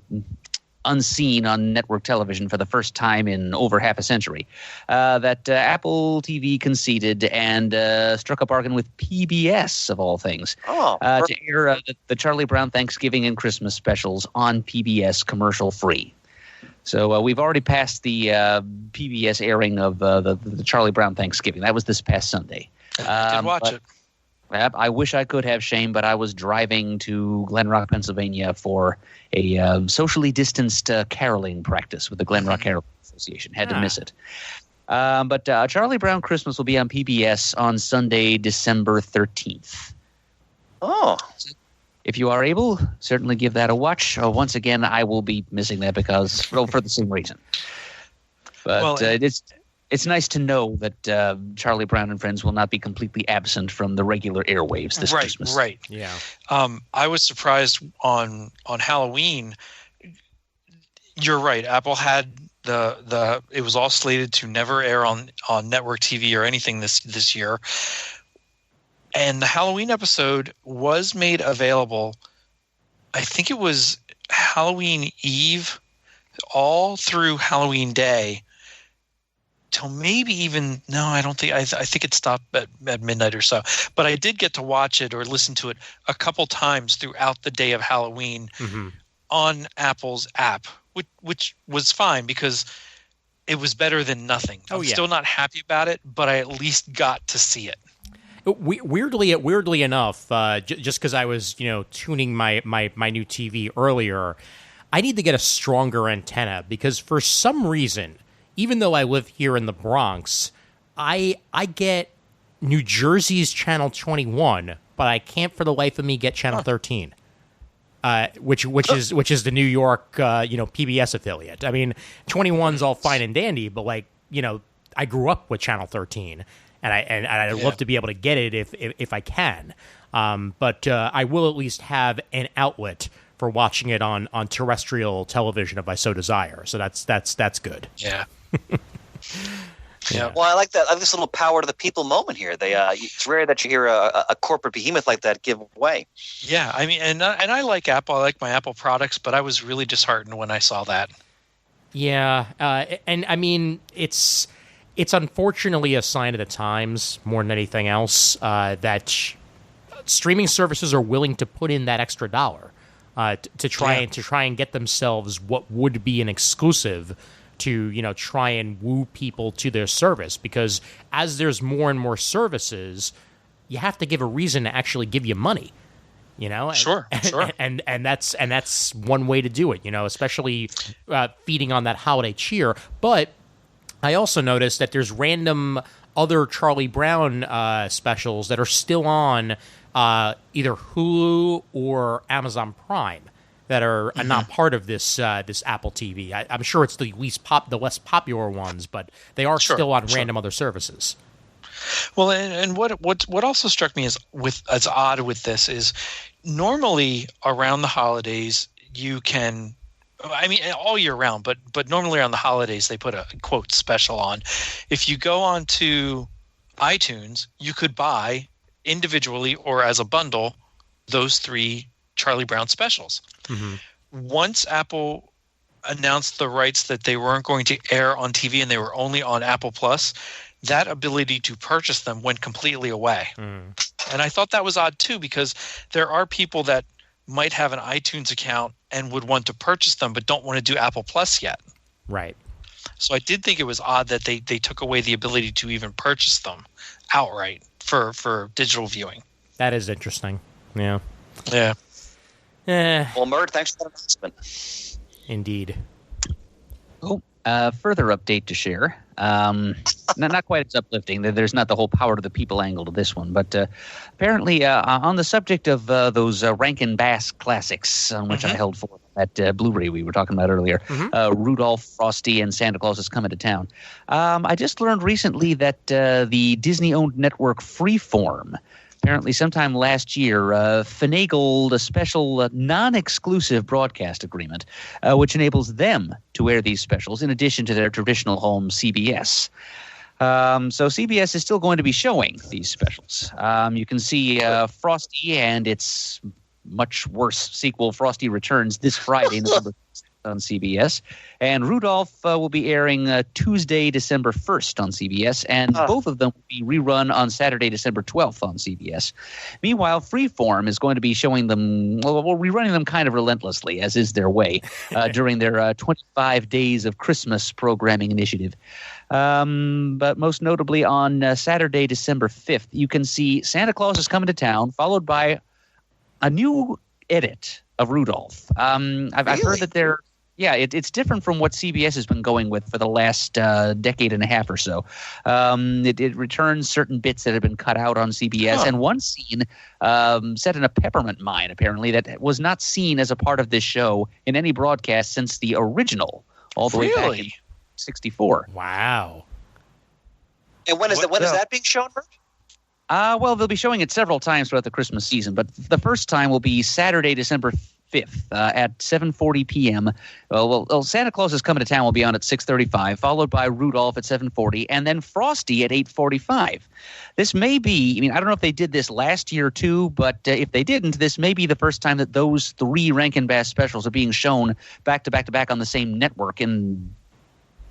unseen on network television for the first time in over half a century, that Apple TV conceded and struck a bargain with PBS, of all things, to air the Charlie Brown Thanksgiving and Christmas specials on PBS commercial-free. So we've already passed the PBS airing of the Charlie Brown Thanksgiving. That was this past Sunday. I did watch it. I wish I could have, Shane, but I was driving to Glen Rock, Pennsylvania for a socially distanced caroling practice with the Glen Rock Caroling Association. Had to miss it. But Charlie Brown Christmas will be on PBS on Sunday, December 13th. Oh. If you are able, certainly give that a watch. Once again, I will be missing that because for the same reason. But it's nice to know that Charlie Brown and Friends will not be completely absent from the regular airwaves this Christmas. Right. Yeah. I was surprised on Halloween. You're right. Apple had it was all slated to never air on network TV or anything this year. And the Halloween episode was made available. I think it was Halloween Eve all through Halloween Day. Till maybe even I don't think I think it stopped at midnight or so. But I did get to watch it or listen to it a couple times throughout the day of Halloween on Apple's app, which was fine because it was better than nothing. I'm still not happy about it, but I at least got to see it. Weirdly enough, just because I was tuning my new TV earlier, I need to get a stronger antenna because for some reason, even though I live here in the Bronx, I get New Jersey's Channel 21, but I can't for the life of me get Channel 13, which is the New York PBS affiliate. I mean, 21's all fine and dandy, but like I grew up with Channel 13, and I'd love to be able to get it if I can. But I will at least have an outlet for watching it on terrestrial television if I so desire. So that's good. Yeah. Yeah. Well, I like that. I like this little power to the people moment here. It's rare that you hear a corporate behemoth like that give way. Yeah, I mean, and I like Apple. I like my Apple products, but I was really disheartened when I saw that. Yeah, and I mean, it's unfortunately a sign of the times more than anything else that streaming services are willing to put in that extra dollar to try and get themselves what would be an exclusive to try and woo people to their service, because as there's more and more services, you have to give a reason to actually give you money. Sure. And that's one way to do it. Especially feeding on that holiday cheer. But I also noticed that there's random other Charlie Brown specials that are still on either Hulu or Amazon Prime that are not part of this Apple TV. I'm sure it's the less popular ones, but they are still on random other services. Well, and what also struck me as odd with this is normally around the holidays you can, I mean, all year round, but normally around the holidays they put a quote special on. If you go on to iTunes, you could buy individually or as a bundle those 3 Charlie Brown specials. Mm-hmm. Once Apple announced the rights that they weren't going to air on TV and they were only on Apple Plus, that ability to purchase them went completely away. And I thought that was odd too, because there are people that might have an iTunes account and would want to purchase them but don't want to do Apple Plus yet. Right. So I did think it was odd that they took away the ability to even purchase them outright for digital viewing. That is interesting. Yeah. Yeah. Well, Murd, thanks for that announcement. Indeed. Oh, further update to share. Not quite as uplifting. There's not the whole power to the people angle to this one, but apparently on the subject of those Rankin Bass classics on which I held forth, that Blu-ray we were talking about earlier, Rudolph, Frosty, and Santa Claus is Coming to Town. I just learned recently that the Disney-owned network Freeform apparently sometime last year finagled a special non-exclusive broadcast agreement which enables them to air these specials in addition to their traditional home CBS. So CBS is still going to be showing these specials. You can see Frosty and its much worse sequel, Frosty Returns, this Friday, November 6th on CBS. And Rudolph will be airing Tuesday, December 1st on CBS. And both of them will be rerun on Saturday, December 12th on CBS. Meanwhile, Freeform is going to be showing them, rerunning them kind of relentlessly, as is their way, during their 25 Days of Christmas programming initiative. But most notably on Saturday, December 5th, you can see Santa Claus is Coming to Town, followed by a new edit of Rudolph. I've heard that it's different from what CBS has been going with for the last decade and a half or so. It returns certain bits that have been cut out on CBS, and one scene set in a peppermint mine, apparently, that was not seen as a part of this show in any broadcast since the original, all the way back in 1964. Wow. And when is that being shown, Bert? Well, they'll be showing it several times throughout the Christmas season, but the first time will be Saturday, December 5th at 7:40 p.m. Santa Claus is Coming to Town will be on at 6:35, followed by Rudolph at 7:40, and then Frosty at 8:45. This may be, I don't know if they did this last year too, but if they didn't, this may be the first time that those 3 Rankin Bass specials are being shown back to back to back on the same network in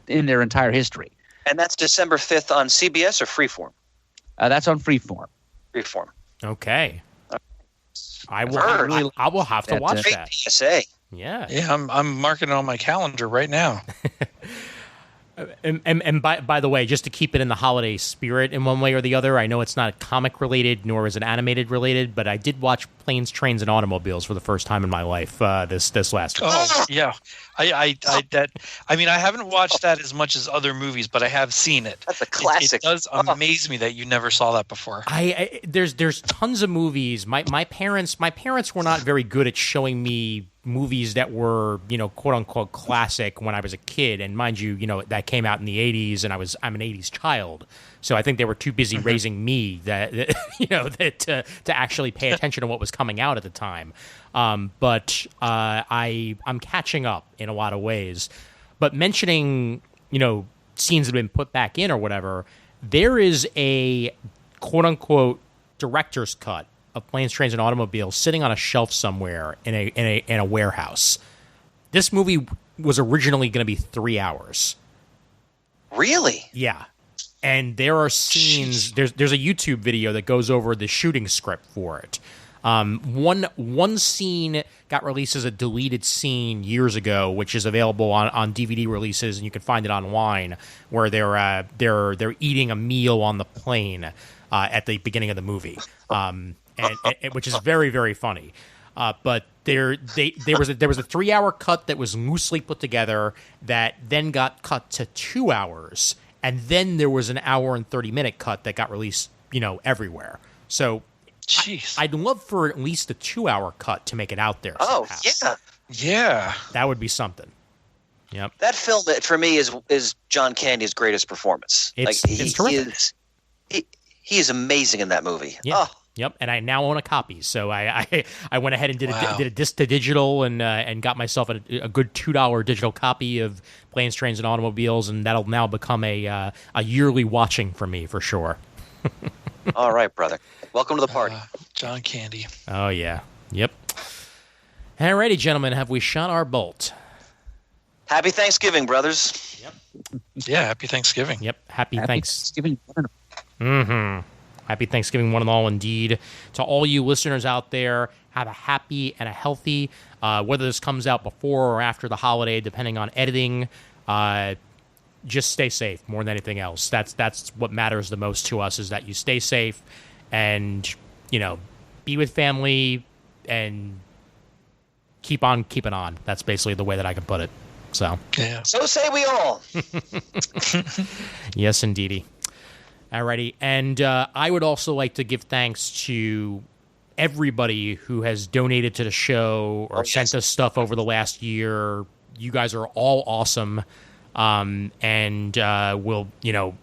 their entire history. And that's December 5th on CBS or Freeform? That's on Freeform. Freeform. Okay. I will have to watch that. PSA. Yeah. Yeah, I'm marking it on my calendar right now. And by the way, just to keep it in the holiday spirit in one way or the other, I know it's not comic related nor is it animated related, but I did watch Planes, Trains, and Automobiles for the first time in my life this last week. Oh yeah, I haven't watched that as much as other movies, but I have seen it. That's a classic. It does amaze me that you never saw that before. There's tons of movies. My parents were not very good at showing me movies that were, quote unquote classic when I was a kid. And mind you, that came out in the 80s, and I'm an 80s child. So I think they were too busy raising me that to actually pay attention to what was coming out at the time. But I'm catching up in a lot of ways. But mentioning, scenes that have been put back in or whatever, there is a quote unquote director's cut of Planes, Trains, and Automobiles sitting on a shelf somewhere in a warehouse. This movie was originally going to be 3 hours. Really? Yeah. And there are scenes. There's a YouTube video that goes over the shooting script for it. One scene got released as a deleted scene years ago, which is available on DVD releases, and you can find it online, where they're eating a meal on the plane at the beginning of the movie. And which is very, very funny. But there was a 3 hour cut that was loosely put together that then got cut to 2 hours, and then there was an hour and 30-minute cut that got released, everywhere. So, jeez, I'd love for at least a 2 hour cut to make it out there. Oh, somehow. yeah, that would be something. Yep. That film, for me, is John Candy's greatest performance. It's terrific. He is amazing in that movie. Yeah. Oh. Yep, and I now own a copy, so I went ahead and did a disc to digital and got myself a good $2 digital copy of Planes, Trains, and Automobiles, and that'll now become a yearly watching for me for sure. All right, brother. Welcome to the party. John Candy. Oh yeah, yep. Alrighty, gentlemen, have we shot our bolt? Happy Thanksgiving, brothers. Yep. Yeah, happy Thanksgiving. Yep, happy Thanksgiving. Mm-hmm. Happy Thanksgiving, one and all, indeed. To all you listeners out there, have a happy and a healthy, whether this comes out before or after the holiday, depending on editing, just stay safe more than anything else. That's what matters the most to us, is that you stay safe and, be with family and keep on keeping on. That's basically the way that I can put it. So, yeah. So say we all. Yes, indeedy. Alrighty, and I would also like to give thanks to everybody who has donated to the show or sent us stuff over the last year. You guys are all awesome, and we'll, the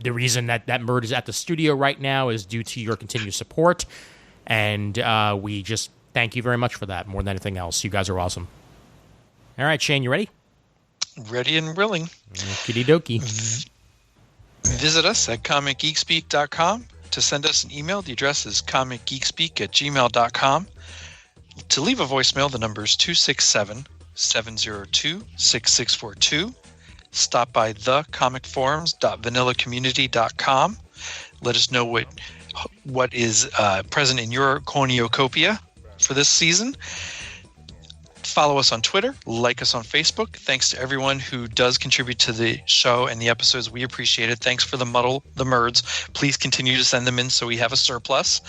reason that Murd is at the studio right now is due to your continued support, and we just thank you very much for that more than anything else. You guys are awesome. All right, Shane, you ready? Ready and willing. Okie dokie. Visit us at comicgeekspeak.com. To send us an email, the address is comicgeekspeak@gmail.com. To leave a voicemail, the number is 267-702-6642. Stop by thecomicforums.vanillacommunity.com. Let us know what is present in your cornucopia for this season. Follow us on Twitter, like us on Facebook. Thanks to everyone who does contribute to the show and the episodes. We appreciate it. Thanks for the Muddle the Murds. Please continue to send them in so we have a surplus.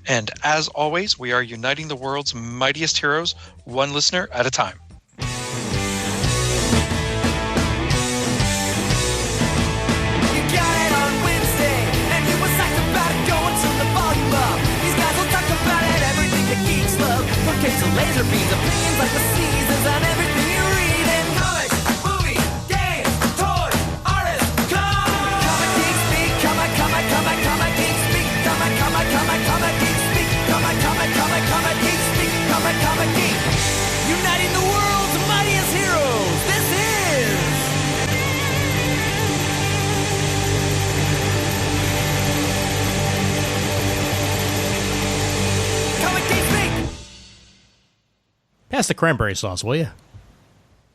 And as always, we are uniting the world's mightiest heroes, one listener at a time. You got it on Wednesday, and you was psyched about it, going to the volume up. These guys will talk about it, everything that geeks love. From cakes to laser beams, opinions like the seasons, and everything you read in comics, movies, games, toys, artists, comic geek speak, comic geek speak, comic geek speak, comic geek speak, comic geek. Uniting the world's mightiest heroes. This is Comic Geek Speak. Pass the cranberry sauce, will you?